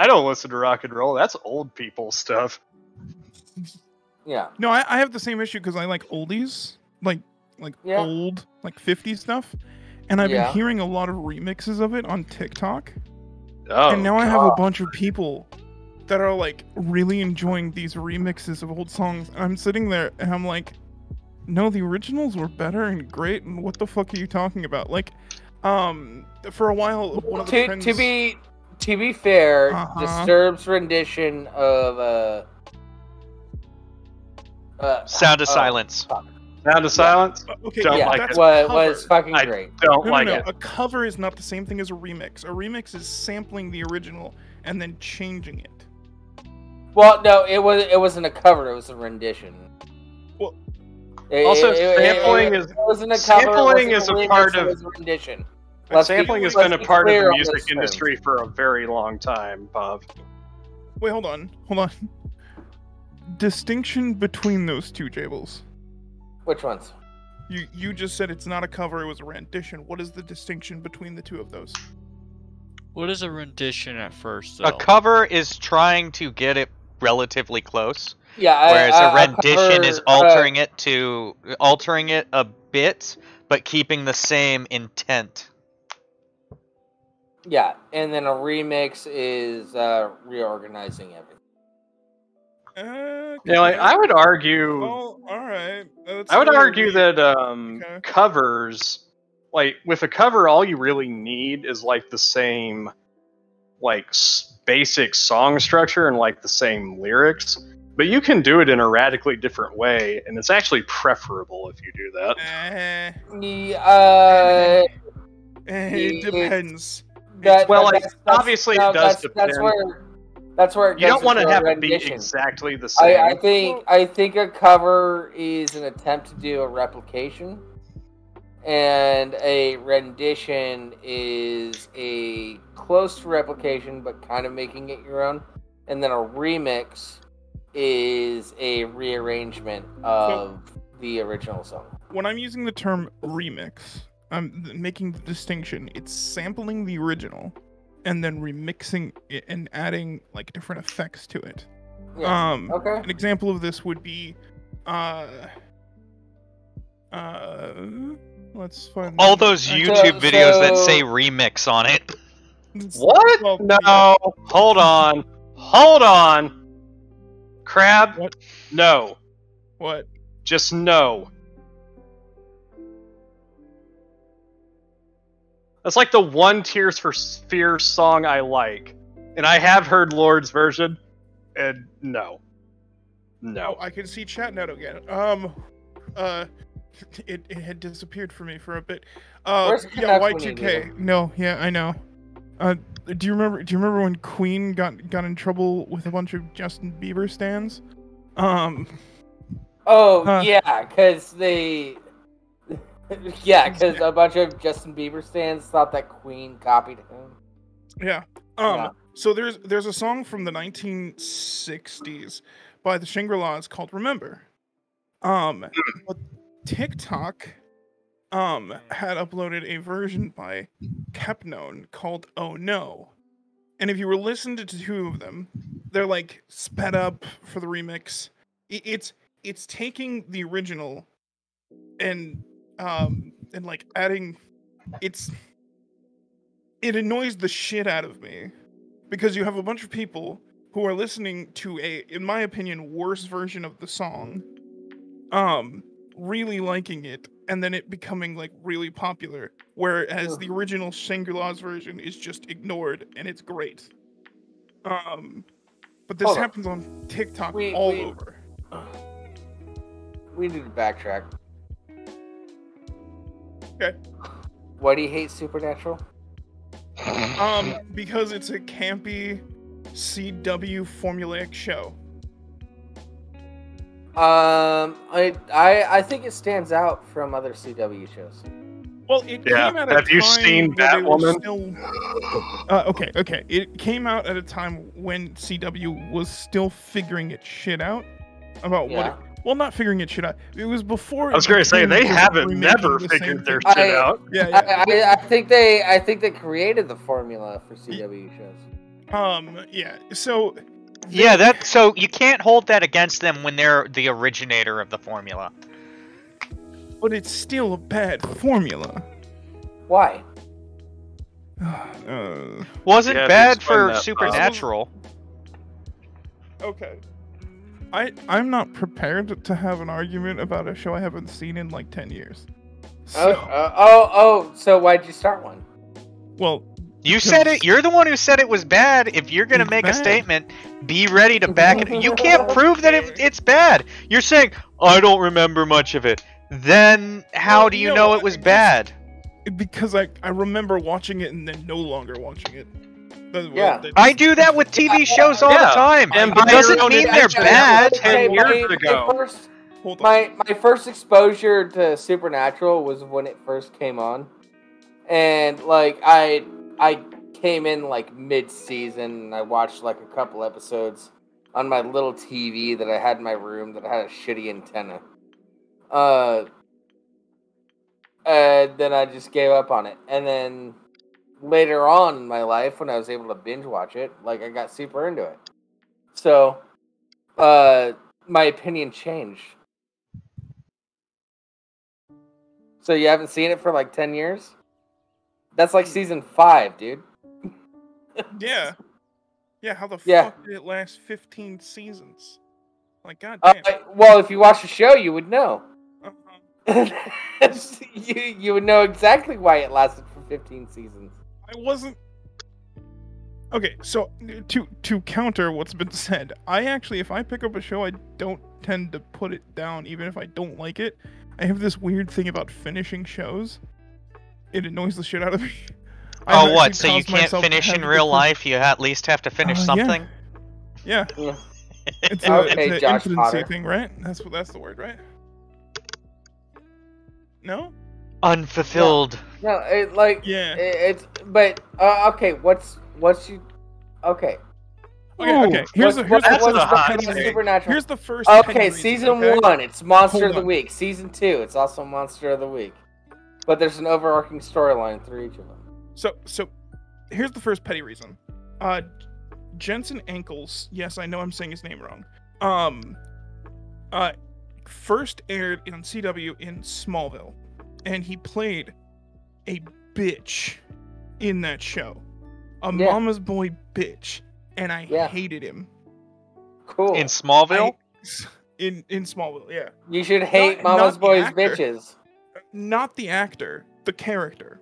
don't listen to rock and roll. That's old people stuff. Yeah. No, I have the same issue because I like oldies, like old, like 50s stuff. And I've been hearing a lot of remixes of it on TikTok. Oh, and now I have a bunch of people that are like really enjoying these remixes of old songs. And I'm sitting there and I'm like, no, the originals were better and great. And what the fuck are you talking about? Like, for a while, one of the friends... To be fair, Disturbed's rendition of Sound of Silence. Sound of Silence? Okay, don't like it. Was fucking great. I don't like it. A cover is not the same thing as a remix. A remix is sampling the original and then changing it. Well, no, it wasn't a cover. It was a rendition. Well, sampling is a part of. Rendition. Sampling has been a part of the music industry for a very long time, Bob. Wait, hold on. Distinction between those two, Jables. Which ones? You just said it's not a cover, it was a rendition. What is the distinction between the two of those? What is a rendition at first, though? A cover is trying to get it relatively close. Yeah, whereas a rendition is altering it a bit, but keeping the same intent. Yeah, and then a remix is reorganizing everything. I would argue. Well, all right. I would argue that covers, like with a cover, all you really need is like the same, like basic song structure and like the same lyrics. But you can do it in a radically different way, and it's actually preferable if you do that. It depends. Obviously it does depend. That's where it goes. You don't want to have it be rendition. exactly the same. I think a cover is an attempt to do a replication, and a rendition is a close replication but kind of making it your own, and then a remix is a rearrangement of the original song. When I'm using the term remix, I'm making the distinction. It's sampling the original and then remixing it and adding like different effects to it. Yeah. An example of this would be Let's find All those YouTube videos that say remix on it. What? Well, No. Hold on. Hold on. Crab? What? No. What? Just no. That's like the one Tears for Fears song I like. And I have heard Lord's version, and no. No. Oh, I can see chat now again. It had disappeared for me for a bit. Where's Yeah, Canuck when you need Y2K. him? No, yeah, I know. Do you remember when Queen got in trouble with a bunch of Justin Bieber stans? Yeah, because they... yeah, because a bunch of Justin Bieber stans thought that Queen copied him. Yeah. So there's a song from the 1960s by the Shangri-Las called Remember. But TikTok had uploaded a version by Kepnone called Oh No. And if you were listening to two of them, they're like sped up for the remix. It's taking the original and like adding it annoys the shit out of me because you have a bunch of people who are listening to a, in my opinion, worse version of the song, really liking it, and then it becoming like really popular, whereas the original Shangri-La's version is just ignored and it's great. But this happens on TikTok all over. We need to backtrack. Okay. Why do you hate Supernatural? Because it's a campy CW formulaic show. I think it stands out from other CW shows. Well, it came at a time. Have you seen Batwoman? Okay. It came out at a time when CW was still figuring its shit out about what. Well, not figuring its shit out. It was before. I was going to say they haven't never figured their shit out. I think they created the formula for CW shows. Yeah. So. Yeah, so you can't hold that against them when they're the originator of the formula. But it's still a bad formula. Why? Wasn't bad for Supernatural. Okay. I'm not prepared to have an argument about a show I haven't seen in like 10 years. So, so why'd you start one? Well, you said it. You're the one who said it was bad. If you're gonna make a statement, be ready to back it. You can't prove that it's bad. You're saying, I don't remember much of it. Then how do you know it was bad? Because I remember watching it and then no longer watching it. I do that with TV shows all the time. And it doesn't mean they're bad. 10 years ago. My first exposure to Supernatural was when it first came on, and like I came in like mid-season and I watched like a couple episodes on my little TV that I had in my room that had a shitty antenna. Then I just gave up on it, and then later on in my life, when I was able to binge watch it, like I got super into it. So, my opinion changed. So you haven't seen it for like 10 years? That's like season 5, dude. Yeah. Yeah, how the fuck did it last 15 seasons? Like, goddamn. Well, if you watch the show, you would know. you would know exactly why it lasted for 15 seasons. I wasn't... Okay, so to counter what's been said, I actually, if I pick up a show, I don't tend to put it down, even if I don't like it. I have this weird thing about finishing shows. It annoys the shit out of me. Oh, what? So you can't finish in real life? You at least have to finish something? Yeah. It's Okay, an Josh infinity Potter. thing, right? That's the word, right? No? Unfulfilled. No, it like it's but okay. What's you? Okay. Okay. Here's the first. Okay, season 1, it's Monster of the Week. Season 2, it's also Monster of the Week. But there's an overarching storyline through each of them. So here's the first petty reason. Jensen Ankles. Yes, I know I'm saying his name wrong. first aired on CW in Smallville, and he played a bitch in that show. A mama's boy bitch, and I hated him. Cool. In Smallville? In Smallville, yeah. You should hate mama's boys bitches. Not the actor, the character.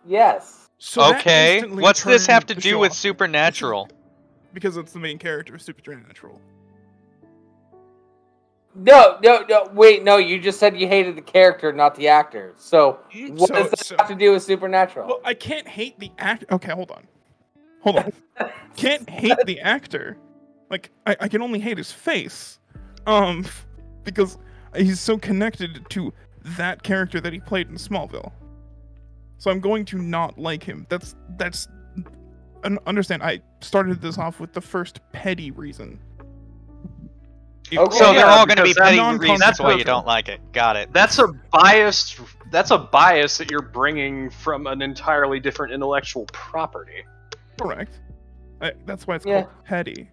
Yes. So okay, what's this have to do with Supernatural? Because it's the main character of Supernatural. No, wait, no, you just said you hated the character, not the actor. So, what does that have to do with Supernatural? Well, I can't hate the actor. Okay, hold on. Can't hate the actor. Like, I can only hate his face. Because he's so connected to that character that he played in Smallville. So I'm going to not like him. That's understand, I started this off with the first petty reason. Okay, so they're all going to be petty reasons why you don't like it. Got it. That's a bias that you're bringing from an entirely different intellectual property. Correct. That's why it's called petty.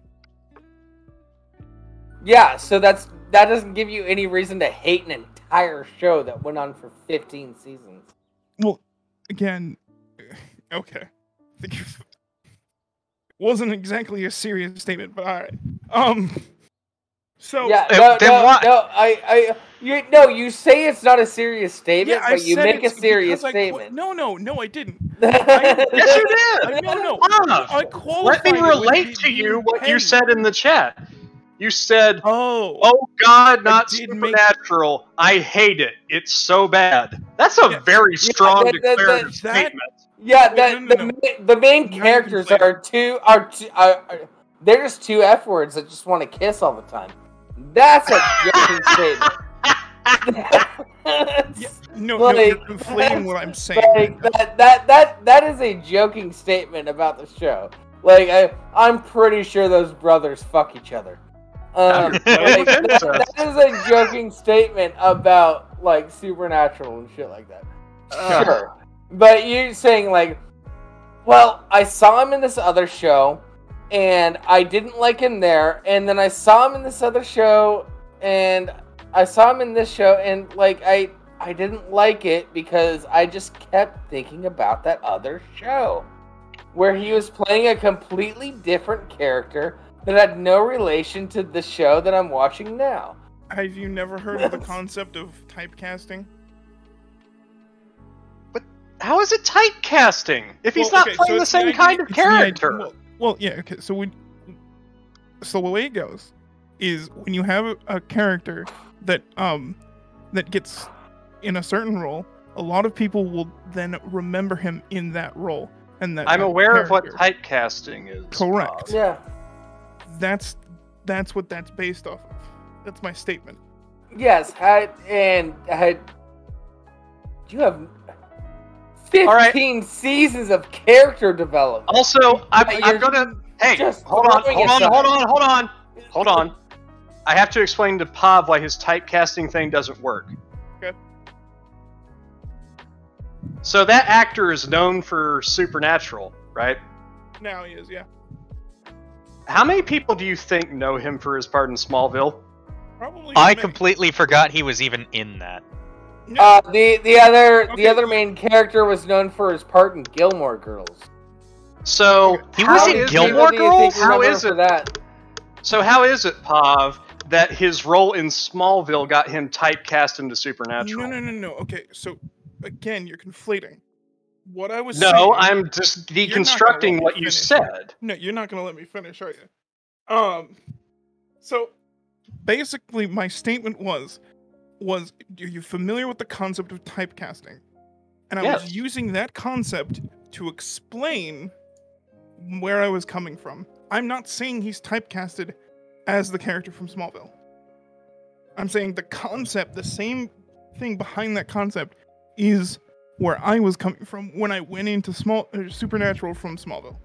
Yeah, so that doesn't give you any reason to hate an entire show that went on for 15 seasons. Well, again, okay. Wasn't exactly a serious statement, but alright. So you say it's not a serious statement, but you make a serious statement. No, I didn't. Yes, you did. No. I qualified. Let me relate to you what you said in the chat. You said, "Oh God, not Supernatural. I hate it. It's so bad." That's a very strong declarative statement. Yeah, the main characters are they're just two F words that just want to kiss all the time. That's a joking statement. You're conflating what I'm saying. Like, that is a joking statement about the show. Like I'm pretty sure those brothers fuck each other. That is a joking statement about like Supernatural and shit like that. Sure. But you're saying like, well, I saw him in this other show, and I didn't like him there, and then I saw him in this other show, and I saw him in this show, and like I didn't like it because I just kept thinking about that other show, where he was playing a completely different character that had no relation to the show that I'm watching now. Have you never heard of the concept of typecasting? How is it typecasting if he's not playing the same kind of character? Well, yeah, okay. So the way it goes is when you have a character that gets in a certain role, a lot of people will then remember him in that role, and that I'm aware of what typecasting is. Correct. Yeah. That's what that's based off of. That's my statement. Yes, you have 15 seasons of character development. Also, I'm gonna. Hey, hold on. I have to explain to Pav why his typecasting thing doesn't work. Okay. So that actor is known for Supernatural, right? Now he is, yeah. How many people do you think know him for his part in Smallville? Probably. I completely forgot he was even in that. The other main character was known for his part in Gilmore Girls. So he was in Gilmore Girls? How is it that? So how is it, Pav, that his role in Smallville got him typecast into Supernatural? No. Okay, so again, you're conflating. What I was saying... No, I'm just deconstructing what you said. No, you're not going to let me finish, are you? So basically my statement was are you familiar with the concept of typecasting? And I was using that concept to explain where I was coming from. I'm not saying he's typecasted as the character from Smallville. I'm saying the concept, the same thing behind that concept, is where I was coming from when I went into Supernatural from Smallville.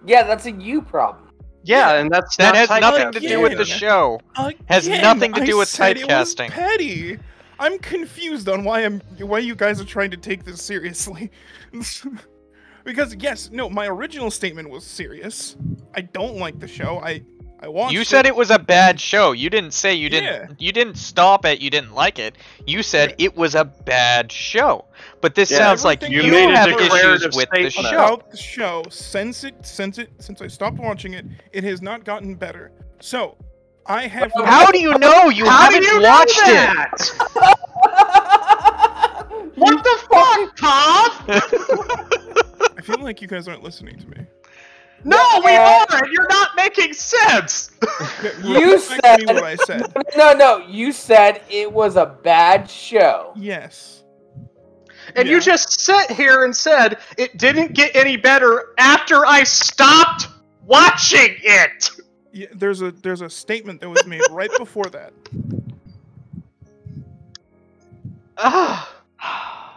Yeah, that's a you problem. Yeah, and that has nothing to do with the show. Has nothing to do with typecasting. It was petty. I'm confused on why you guys are trying to take this seriously. Because my original statement was serious. I don't like the show. I watched You said it was a bad show. You didn't say you didn't. Yeah. You didn't stop at you didn't like it. You said it was a bad show. But this sounds like Everything you made a have declarative issues with the statement. show. about the show since I stopped watching it, it has not gotten better. So, I have. How do you know? You haven't watched it. What the fuck, Tom? I feel like you guys aren't listening to me. No, we aren't. You're not making sense. You Reflect me said what I said. no. You said it was a bad show. Yes. And you just sat here and said it didn't get any better after I stopped watching it. Yeah, there's a statement that was made right before that.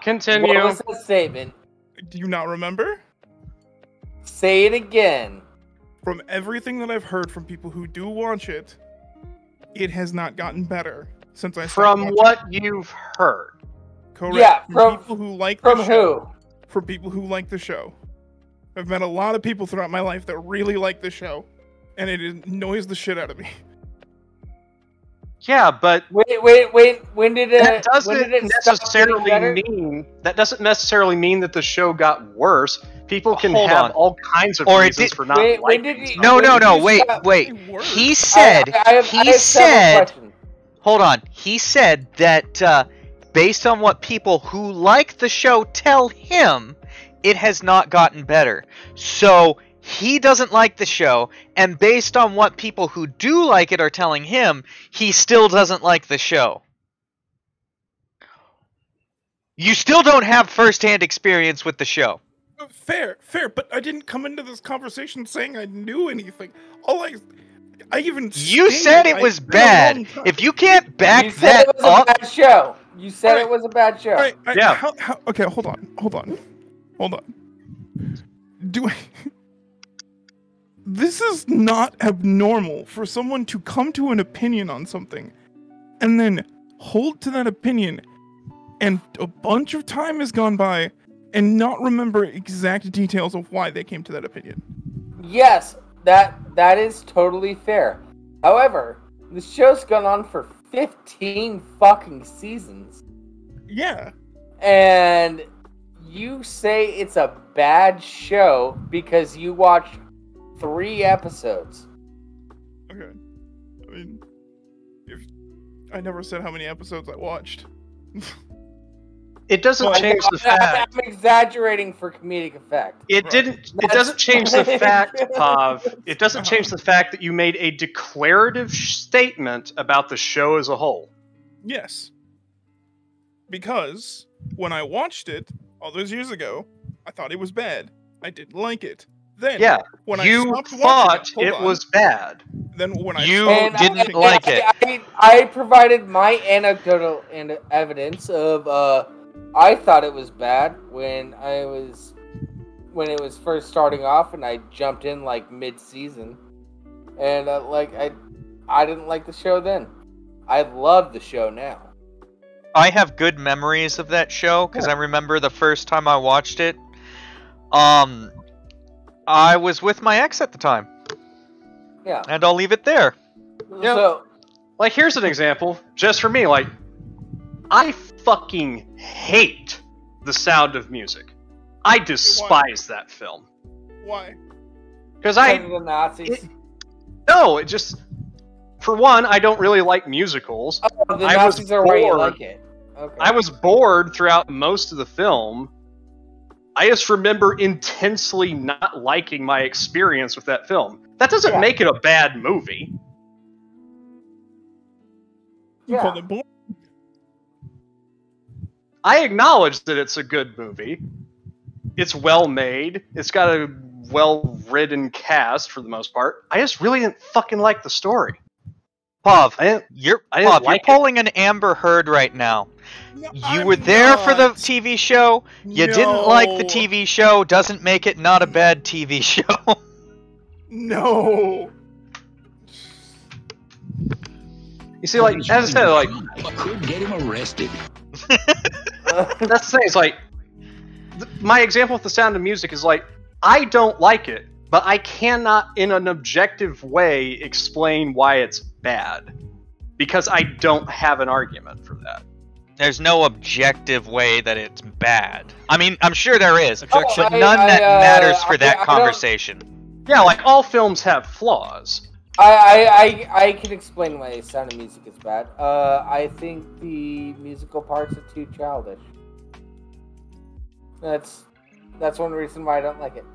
Continue. What was the statement? Do you not remember? Say it again. From everything that I've heard from people who do watch it, it has not gotten better since I stopped From watching what it. you've heard. Correct. Yeah, from people who like from the show. who? From people who like the show. I've met a lot of people throughout my life that really like the show, and it annoys the shit out of me. Yeah, but Wait. When did that when did it doesn't stop getting better? necessarily mean that the show got worse. People can Hold have on. all kinds of Or it reasons did- for not Wait, when liking did he- stuff. No, when no, did no. you Wait, stop- wait. Worse. He said. I have he several said. questions. Hold on. He said that based on what people who like the show tell him, it has not gotten better. So he doesn't like the show, and based on what people who do like it are telling him, he still doesn't like the show. You still don't have first-hand experience with the show. Fair, but I didn't come into this conversation saying I knew anything. I even You stated said it I was spent a bad. long time- If you can't back You said that it was up, a bad show. You said Alright. it was a bad show. Alright, Yeah. Okay, hold on. Do I... This is not abnormal for someone to come to an opinion on something and then hold to that opinion, and a bunch of time has gone by and not remember exact details of why they came to that opinion. Yes, that is totally fair. However, the show's gone on for 15 fucking seasons. Yeah. And you say it's a bad show because you watched 3 episodes. Okay. I mean, I never said how many episodes I watched. It doesn't change the fact. I'm exaggerating for comedic effect. It doesn't change the fact, Pav. It doesn't change the fact that you made a declarative statement about the show as a whole. Yes. Because when I watched it all those years ago, I thought it was bad. I didn't like it. Then, Yeah, when you I stopped thought watching it was bad. Then when I You stopped didn't watching like it. I provided my anecdotal evidence of I thought it was bad when it was first starting off, and I jumped in like mid-season, and I didn't like the show then. I love the show now. I have good memories of that show because I remember the first time I watched it. I was with my ex at the time. Yeah. And I'll leave it there. Yeah. So, Like, here's an example, just for me. Like, I fucking hate The Sound of Music. I despise that film. Why? Because the Nazis. it just, for one, I don't really like musicals. Oh, the I was Nazis are why you bored. like it. Okay. I was bored throughout most of the film. I just remember intensely not liking my experience with that film. That doesn't make it a bad movie. You called it boring. I acknowledge that it's a good movie. It's well made. It's got a well-written cast for the most part. I just really didn't fucking like the story. Pav, you're pulling an Amber Heard right now. You were there for the TV show. You didn't like the TV show. Doesn't make it not a bad TV show. No. You see, like, as I said, like, could get him arrested. That's the thing. It's like my example with The Sound of Music is like I don't like it, but I cannot, in an objective way, explain why it's bad. Because I don't have an argument for that. There's no objective way that it's bad. I mean, I'm sure there is, Objection. but none that matters for that conversation. Yeah, like, all films have flaws. I can explain why Sound of Music is bad. I think the musical parts are too childish. That's one reason why I don't like it.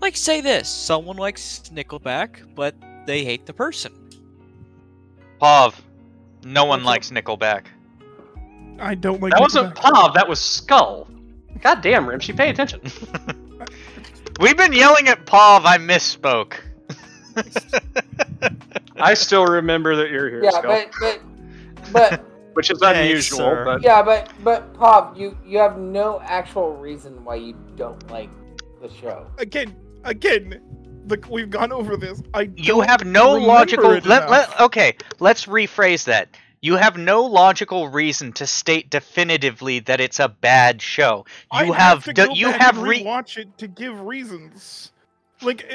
Like, say this. Someone likes Nickelback, but they hate the person. Pav, no one likes Nickelback. I don't like That Nickelback. wasn't Pav, that was Skull. God damn, Rimshee, pay attention. We've been yelling at Pav, I misspoke. I still remember that you're here, Yeah, Skull. but which is unusual, but... Yeah, but Pav, you have no actual reason why you don't like the show. Again, look, we've gone over this. You have no logical... Okay, let's rephrase that. You have no logical reason to state definitively that it's a bad show. You have to rewatch it to give reasons. Like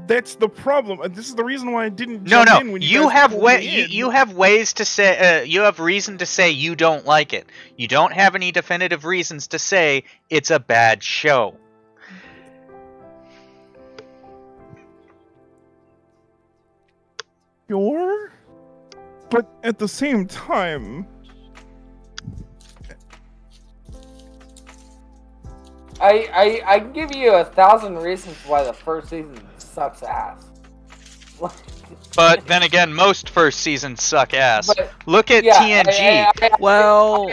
that's the problem. This is the reason why I didn't jump in when you have ways to say you have reason to say you don't like it. You don't have any definitive reasons to say it's a bad show. Sure, but at the same time, I can give you 1,000 reasons why the first season sucks ass. But then again, most first seasons suck ass. But, look at TNG. Grow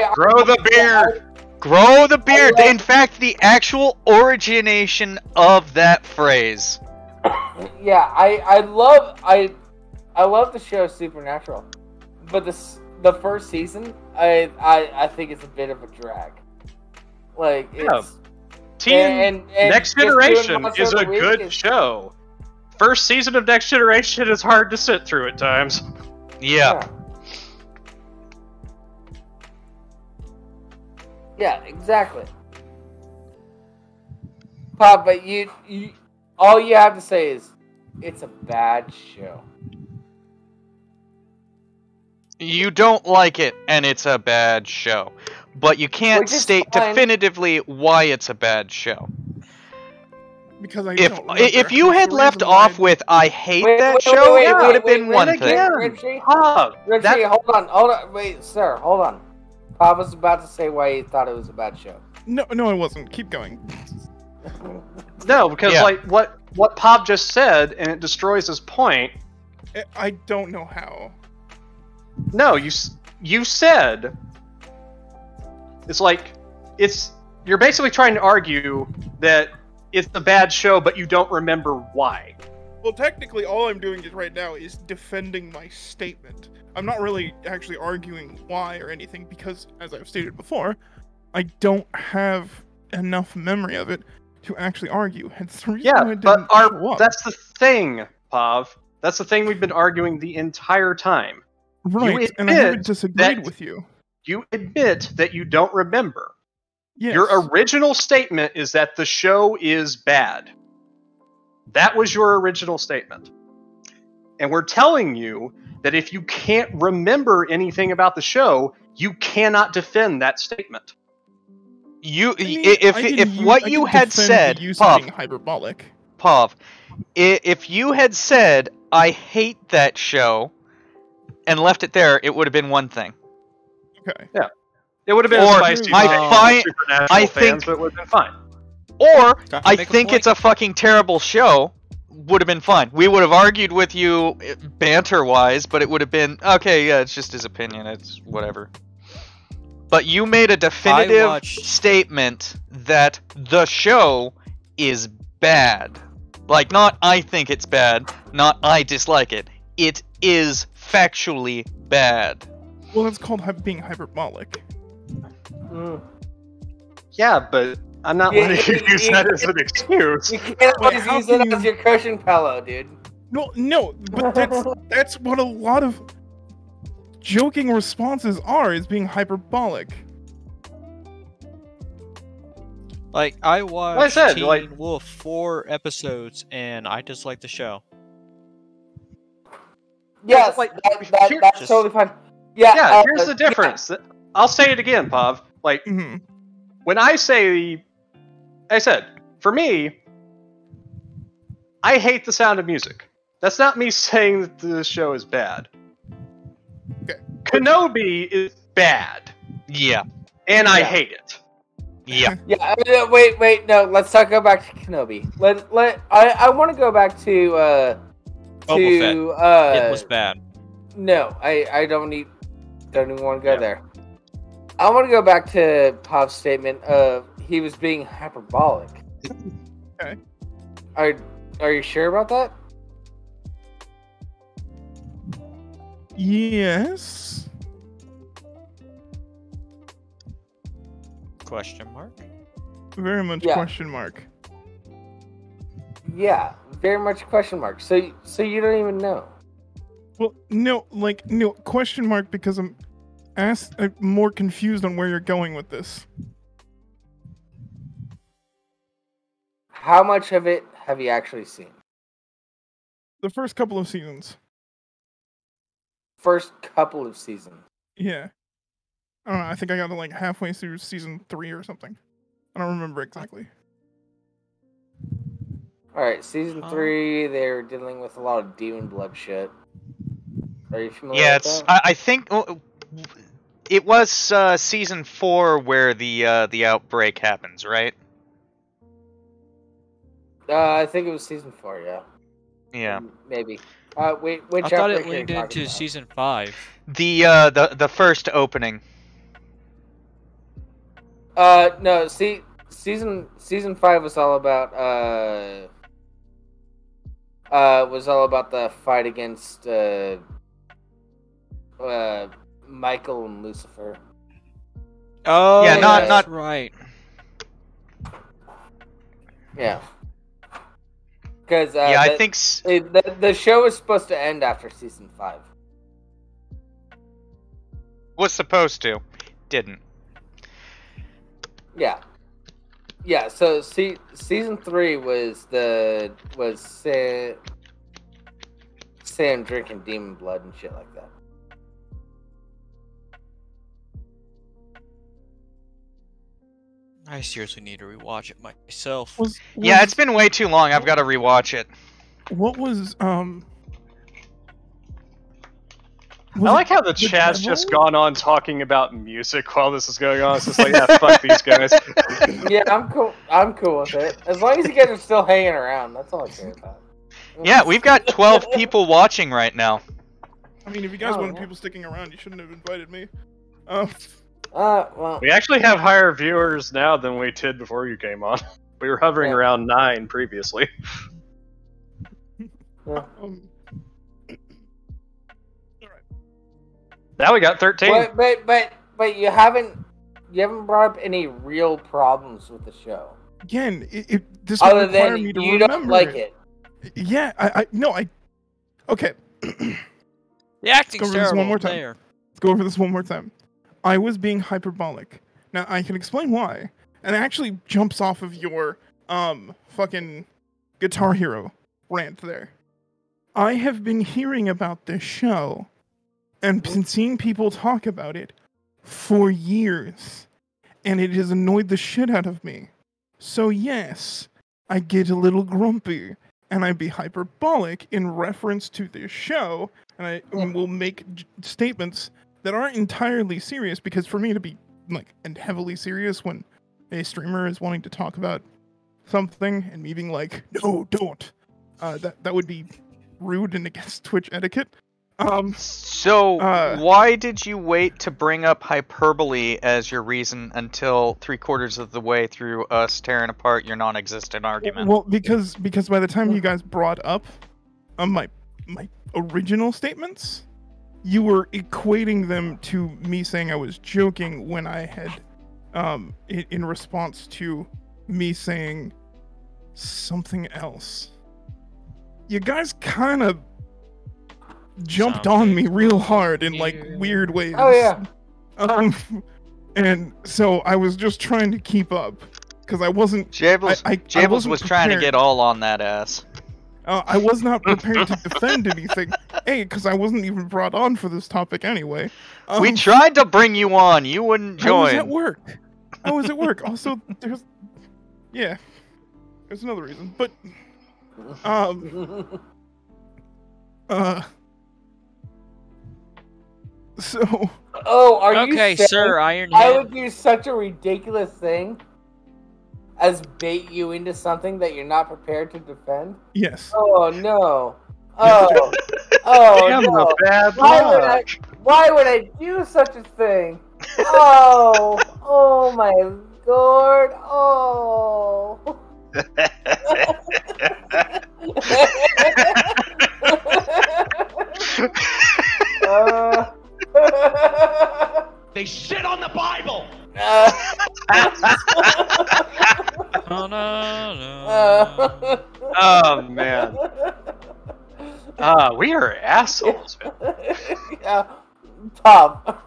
the beard. Grow the beard. In fact, the actual origination of that phrase. Yeah, I love the show Supernatural, but the first season I think it's a bit of a drag. Like it's and Next Generation is a good show. First season of Next Generation is hard to sit through at times. Yeah. Yeah, exactly. Pop, but you all you have to say is it's a bad show. You don't like it, and it's a bad show. But you can't state definitively why it's a bad show. Because if you had left off with "I hate that show," it would have been one thing. Rimshee, hold on. Wait, sir, hold on. Pop was about to say why he thought it was a bad show. No, I wasn't. Keep going. No, because like what Pop just said, and it destroys his point. I don't know how. No, you said it's like you're basically trying to argue that it's a bad show, but you don't remember why. Well, technically, all I'm doing right now is defending my statement. I'm not really actually arguing why or anything because, as I've stated before, I don't have enough memory of it to actually argue. Hence the reason I didn't show up. That's the thing, Pav. That's the thing we've been arguing the entire time. Right, and I haven't disagreed with you. You admit that you don't remember. Yes. Your original statement is that the show is bad. That was your original statement. And we're telling you that if you can't remember anything about the show, you cannot defend that statement. If what you had said, Pav, if you had said, "I hate that show," and left it there, it would have been one thing. Okay. Yeah. It would have been spicy. I think but it would have been fine. Or I think it's a fucking terrible show. Would have been fine. We would have argued with you banter-wise, but it would have been okay. Yeah, it's just his opinion. It's whatever. But you made a definitive statement that the show is bad. Like, not I think it's bad, not I dislike it. It is factually bad. Well, it's called being hyperbolic. Yeah, but I'm not letting you use that as an excuse. You can't always use it as your cushion pillow, dude. No, but that's what a lot of joking responses are, is being hyperbolic. Like, I watched I said, Teen like- Wolf 4 episodes, and I disliked the show. Yes, like, that's just- totally fine. Yeah, here's the difference. I'll say it again, Pav. Like, when I say, I said, for me, I hate the sound of music. That's not me saying that the show is bad. Okay. Kenobi is bad. Yeah. And I hate it. Yeah. Yeah. Wait. No. Let's go back to Kenobi. I want to go back to Boba Fett. It was bad. No, I don't even want to go there. I want to go back to Pav's statement of he was being hyperbolic. Okay. Are you sure about that? Yes. Question mark? Very much Yeah. question mark. Yeah, very much question mark. So you don't even know. Well, no, question mark because I'm more confused on where you're going with this. How much of it have you actually seen? The first couple of seasons. First couple of seasons. Yeah. I don't know, I think I got to like halfway through season 3 or something. I don't remember exactly. Alright, season 3, they're dealing with a lot of demon blood shit. Are you familiar Yeah, with it's. that? I think it was season 4 where the outbreak happens, right? I think it was season 4, yeah. Yeah. Maybe. Which I thought outbreak it are you leaned talking into about? season 5. The first opening. No, see, season 5 was all about the fight against Michael and Lucifer. Oh, yeah, not right. Yeah. Because yeah, I think the show is supposed to end after season 5. was supposed to, didn't. Yeah. Yeah. So season 3 was Sam drinking demon blood and shit like that. I seriously need to rewatch it myself. Yeah, it's been way too long. I've got to rewatch it. What was I like how the chat's just gone on talking about music while this is going on. It's just like, yeah, fuck these guys. Yeah, I'm cool. I'm cool with it. As long as you guys are still hanging around, that's all I care about. Yeah, we've got 12 people watching right now. I mean, if you guys wanted people sticking around, you shouldn't have invited me. Well, We actually have higher viewers now than we did before you came on. We were hovering around 9 previously. Now we got 13. But you haven't brought up any real problems with the show. Again, this would Other require than me to you remember don't like it. Yeah, okay. The acting's Let's go over this terrible one more time. there. Let's go over this one more time. I was being hyperbolic. Now I can explain why, and it actually jumps off of your fucking Guitar Hero rant there. I have been hearing about this show and been seeing people talk about it for years, and it has annoyed the shit out of me. So yes, I get a little grumpy, and I be hyperbolic in reference to this show, and I will make statements that aren't entirely serious, because for me to be like and heavily serious when a streamer is wanting to talk about something and me being like, no, don't, that would be rude and against Twitch etiquette. So, why did you wait to bring up hyperbole as your reason until 3/4 of the way through us tearing apart your non-existent argument? Well, because by the time you guys brought up my original statements, you were equating them to me saying I was joking when I had, in response to me saying something else. You guys kind of jumped on me real hard in like weird ways. Oh yeah. And so I was just trying to keep up. because I wasn't. Jables was trying to get all on that ass. I was not prepared to defend anything. Because I wasn't even brought on for this topic anyway. We tried to bring you on. You wouldn't join. I was at work. Also, there's another reason. But, so. Oh, are you okay, saying sir, Iron I Hand. would do such a ridiculous thing as bait you into something that you're not prepared to defend? Yes. Oh no. Oh. Damn, no. the bad Why would I do such a thing? Oh my lord. Oh. They shit on the Bible! Oh, no. Oh, man. We are assholes, man. Yeah. Pop.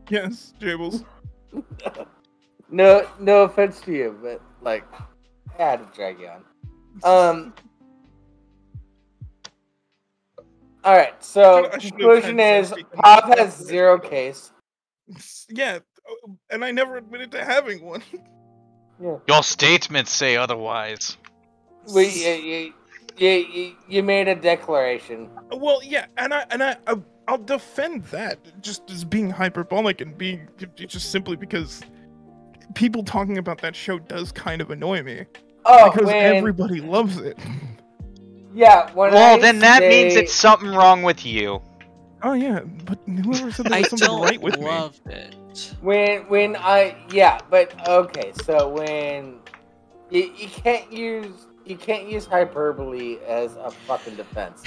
Yes, Jables. No offense to you, but like, I had to drag you on. All right. So conclusion is Pop has 0 case. Yeah, and I never admitted to having one. Yeah. Your statements say otherwise. You made a declaration. Well, yeah, and I'll defend that just as being hyperbolic and being just simply because people talking about that show does kind of annoy me. Oh, because everybody loves it. Yeah. Then that means it's something wrong with you. Oh yeah, but whoever said there was something right with me? I loved it. So when you can't use hyperbole as a fucking defense.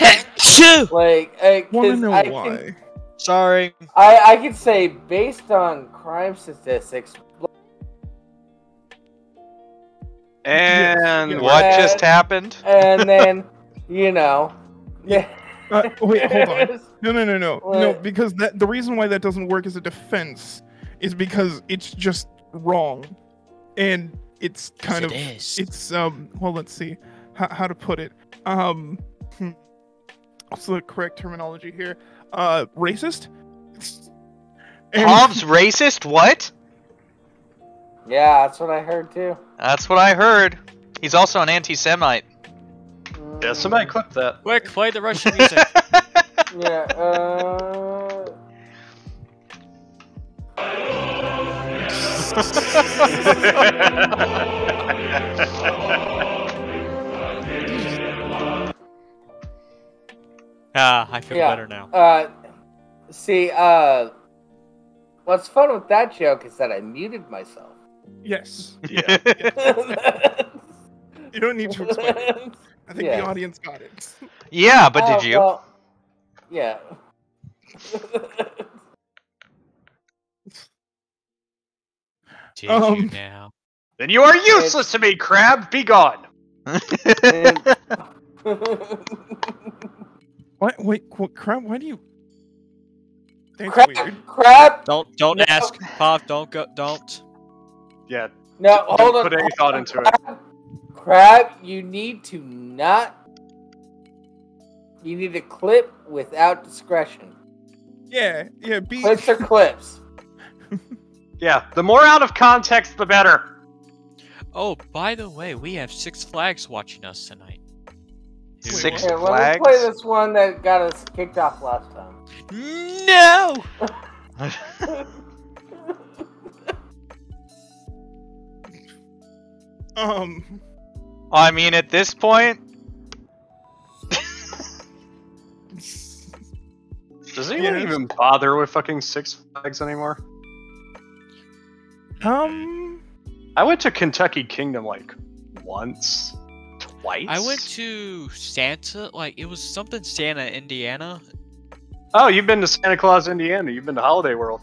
Like, wanna know why? Sorry. I could say based on crime statistics. And what just happened? And then, yeah. Wait, hold on. No, because the reason why that doesn't work as a defense is because it's just wrong. And it's kind of well, let's see how to put it. What's the correct terminology here? Racist? Hobbs racist? What? Yeah, that's what I heard too. That's what I heard. He's also an anti-Semite. Yeah, somebody clip that. Quick, play the Russian music. Yeah, I feel better now. What's fun with that joke is that I muted myself. Yes. Yeah. You don't need to explain it. I think the audience got it. Yeah, but did you? Well, yeah. Did you now? Then you are useless to me, Crab. Be gone. What? Wait, Crab? Why do you? That's weird. Crab. Don't ask, Pop. Don't. Yeah. No, hold on. Put any thought into it. Crab, you need to clip without discretion. Yeah. Clips are clips. Yeah, the more out of context, the better. Oh, by the way, we have 6 Flags watching us tonight. Six Flags? Flags? Let me play this one that got us kicked off last time. No! I mean, at this point... Does anyone even bother with fucking Six Flags anymore? I went to Kentucky Kingdom like once, twice. I went to Santa, it was something Santa, Indiana. Oh, you've been to Santa Claus, Indiana. You've been to Holiday World.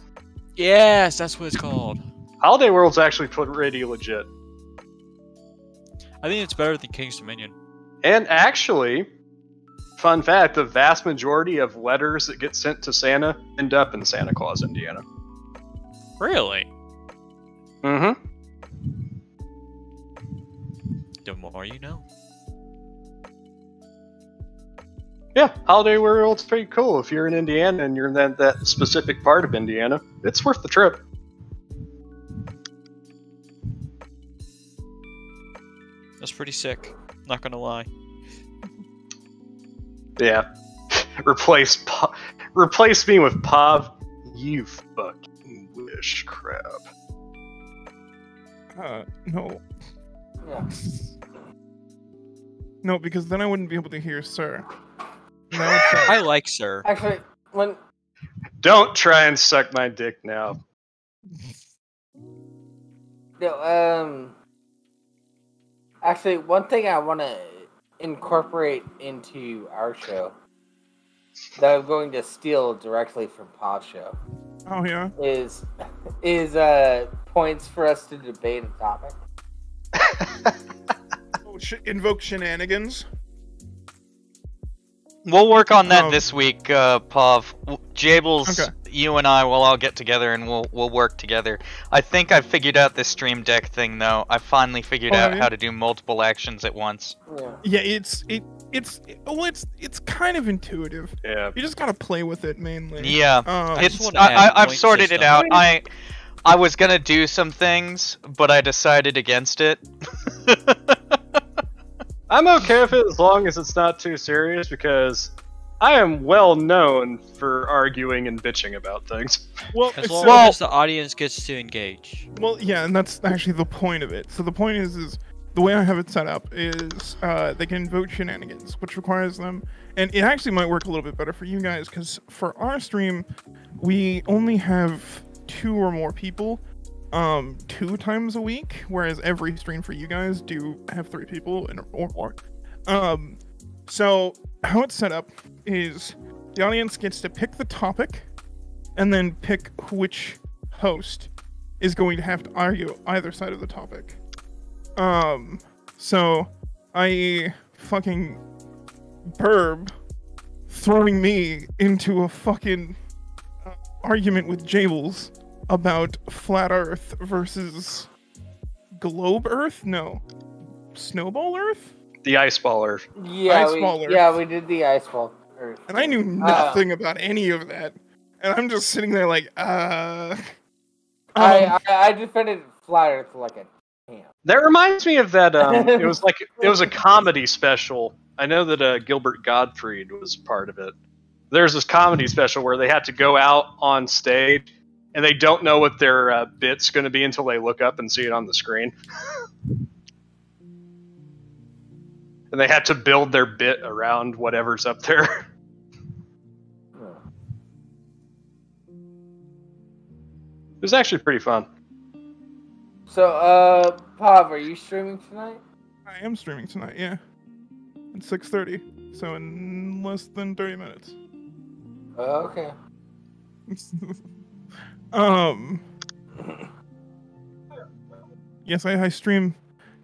Yes, that's what it's called. Holiday World's actually pretty legit. I think it's better than King's Dominion. And actually, fun fact, the vast majority of letters that get sent to Santa end up in Santa Claus, Indiana. Really? Mm-hmm. The more you know. Yeah, Holiday World's pretty cool. If you're in Indiana and you're in that specific part of Indiana, it's worth the trip. That's pretty sick. Not gonna lie. Yeah. Replace me with Pov. You fucking wish, crap. No. Yeah. No, because then I wouldn't be able to hear sir. No, I like sir. Actually, when Don't try and suck my dick now. no, actually, one thing I want to incorporate into our show that I'm going to steal directly from Pod's show. Oh yeah. Is points for us to debate a topic. Oh, invoke shenanigans. We'll work on that this week, Pav. Jables, Okay. you and I will all get together and we'll work together. I think I figured out this stream deck thing though. I finally figured out how to do multiple actions at once. Yeah, it's kind of intuitive. Yeah. You just gotta play with it mainly. Yeah, it's I've sorted it out. I was gonna do some things, but I decided against it. I'm okay with it as long as it's not too serious, because I am well known for arguing and bitching about things. Well, as long as the audience gets to engage. Well, yeah, and that's actually the point of it. So the point is the way I have it set up is they can invoke shenanigans, which requires them, and it actually might work a little bit better for you guys, because for our stream, we only have 2 or more people 2 times a week, whereas every stream for you guys do have 3 people or more. So how it's set up is the audience gets to pick the topic and then pick which host is going to have to argue either side of the topic. So I fucking Burb throwing me into a fucking argument with Jables about flat Earth versus globe Earth? No. Snowball Earth? The ice ball Earth. Yeah, Iceball Earth. Yeah, we did the ice ball Earth. And I knew nothing about any of that. And I'm just sitting there like, I defended flat Earth like a champ. That reminds me of that. It was a comedy special. I know that Gilbert Gottfried was part of it. There's this comedy special where they had to go out on stage and they don't know what their bit's going to be until they look up and see it on the screen. And they had to build their bit around whatever's up there. It was actually pretty fun. So, Pav, are you streaming tonight? I am streaming tonight, yeah. At 6:30, so in less than 30 minutes. Okay. Yes, I stream.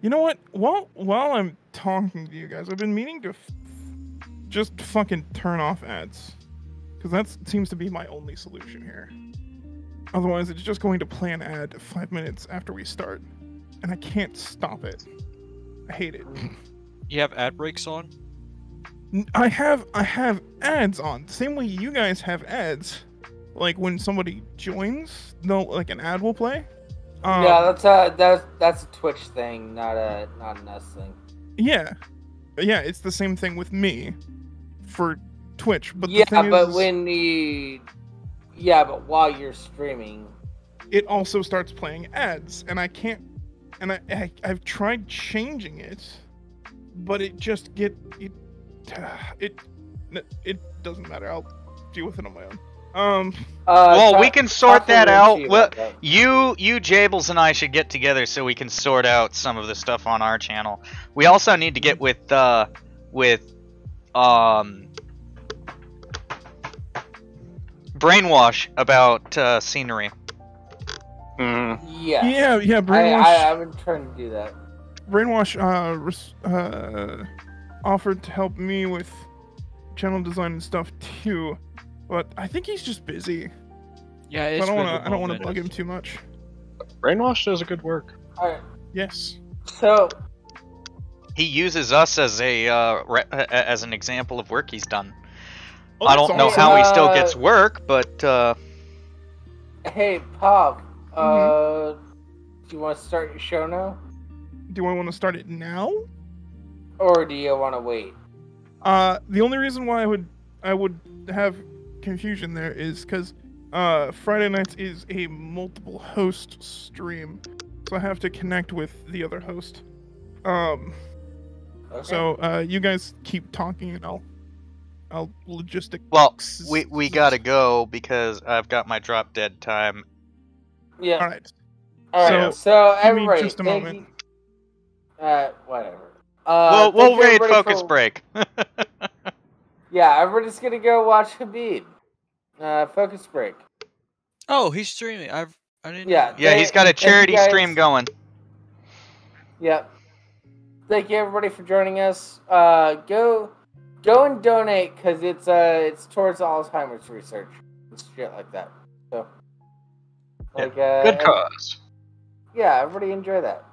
You know what? While I'm talking to you guys, I've been meaning to just fucking turn off ads, because that seems to be my only solution here. Otherwise, it's just going to play an ad 5 minutes after we start, and I can't stop it. I hate it. You have ad breaks on? I have ads on. The same way you guys have ads. Like when somebody joins, like an ad will play. Yeah, that's a Twitch thing, not an us thing. Yeah, it's the same thing with me for Twitch. But yeah, the thing but is, but while you're streaming, it also starts playing ads, and I can't. And I've tried changing it, but it just it doesn't matter. I'll deal with it on my own. Well, we can sort that out. Well, you, Jables, and I should get together so we can sort out some of the stuff on our channel. We also need to get with Brainwash about scenery. Yeah. Yeah. Brainwash. I've been trying to do that. Brainwash offered to help me with channel design and stuff too. But I think he's just busy. Yeah, it's I don't want to bug him too much. Brainwash does a good work. Alright. Yes. So, He uses us as a as an example of work he's done. Oh, I that's don't know awesome. how he still gets work, but Hey, Pop. Mm-hmm. Do you want to start your show now, Do I want to start it now? or do you want to wait? The only reason why I would have confusion there is because Friday nights is a multiple host stream, so I have to connect with the other host. Okay. So you guys keep talking and I'll logistic. well, we gotta go because I've got my drop dead time. Yeah. All right. All right. So, So give me everybody, just a thank moment. you. Whatever. We'll thank you, raid everybody, focus for- break. Yeah, everybody's gonna go watch Habib. Focus break. Oh, he's streaming. I didn't. Yeah. Yeah, he's got a thank you charity guys. stream going. Yep. Thank you everybody for joining us. Go and donate because it's towards Alzheimer's research and shit like that. So, like, Good cause. Yeah, everybody enjoy that.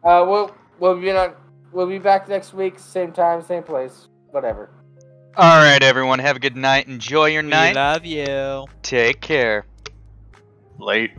We'll be back next week, same time, same place, whatever. All right, everyone, have a good night. Enjoy your night. We love you. Take care. Late.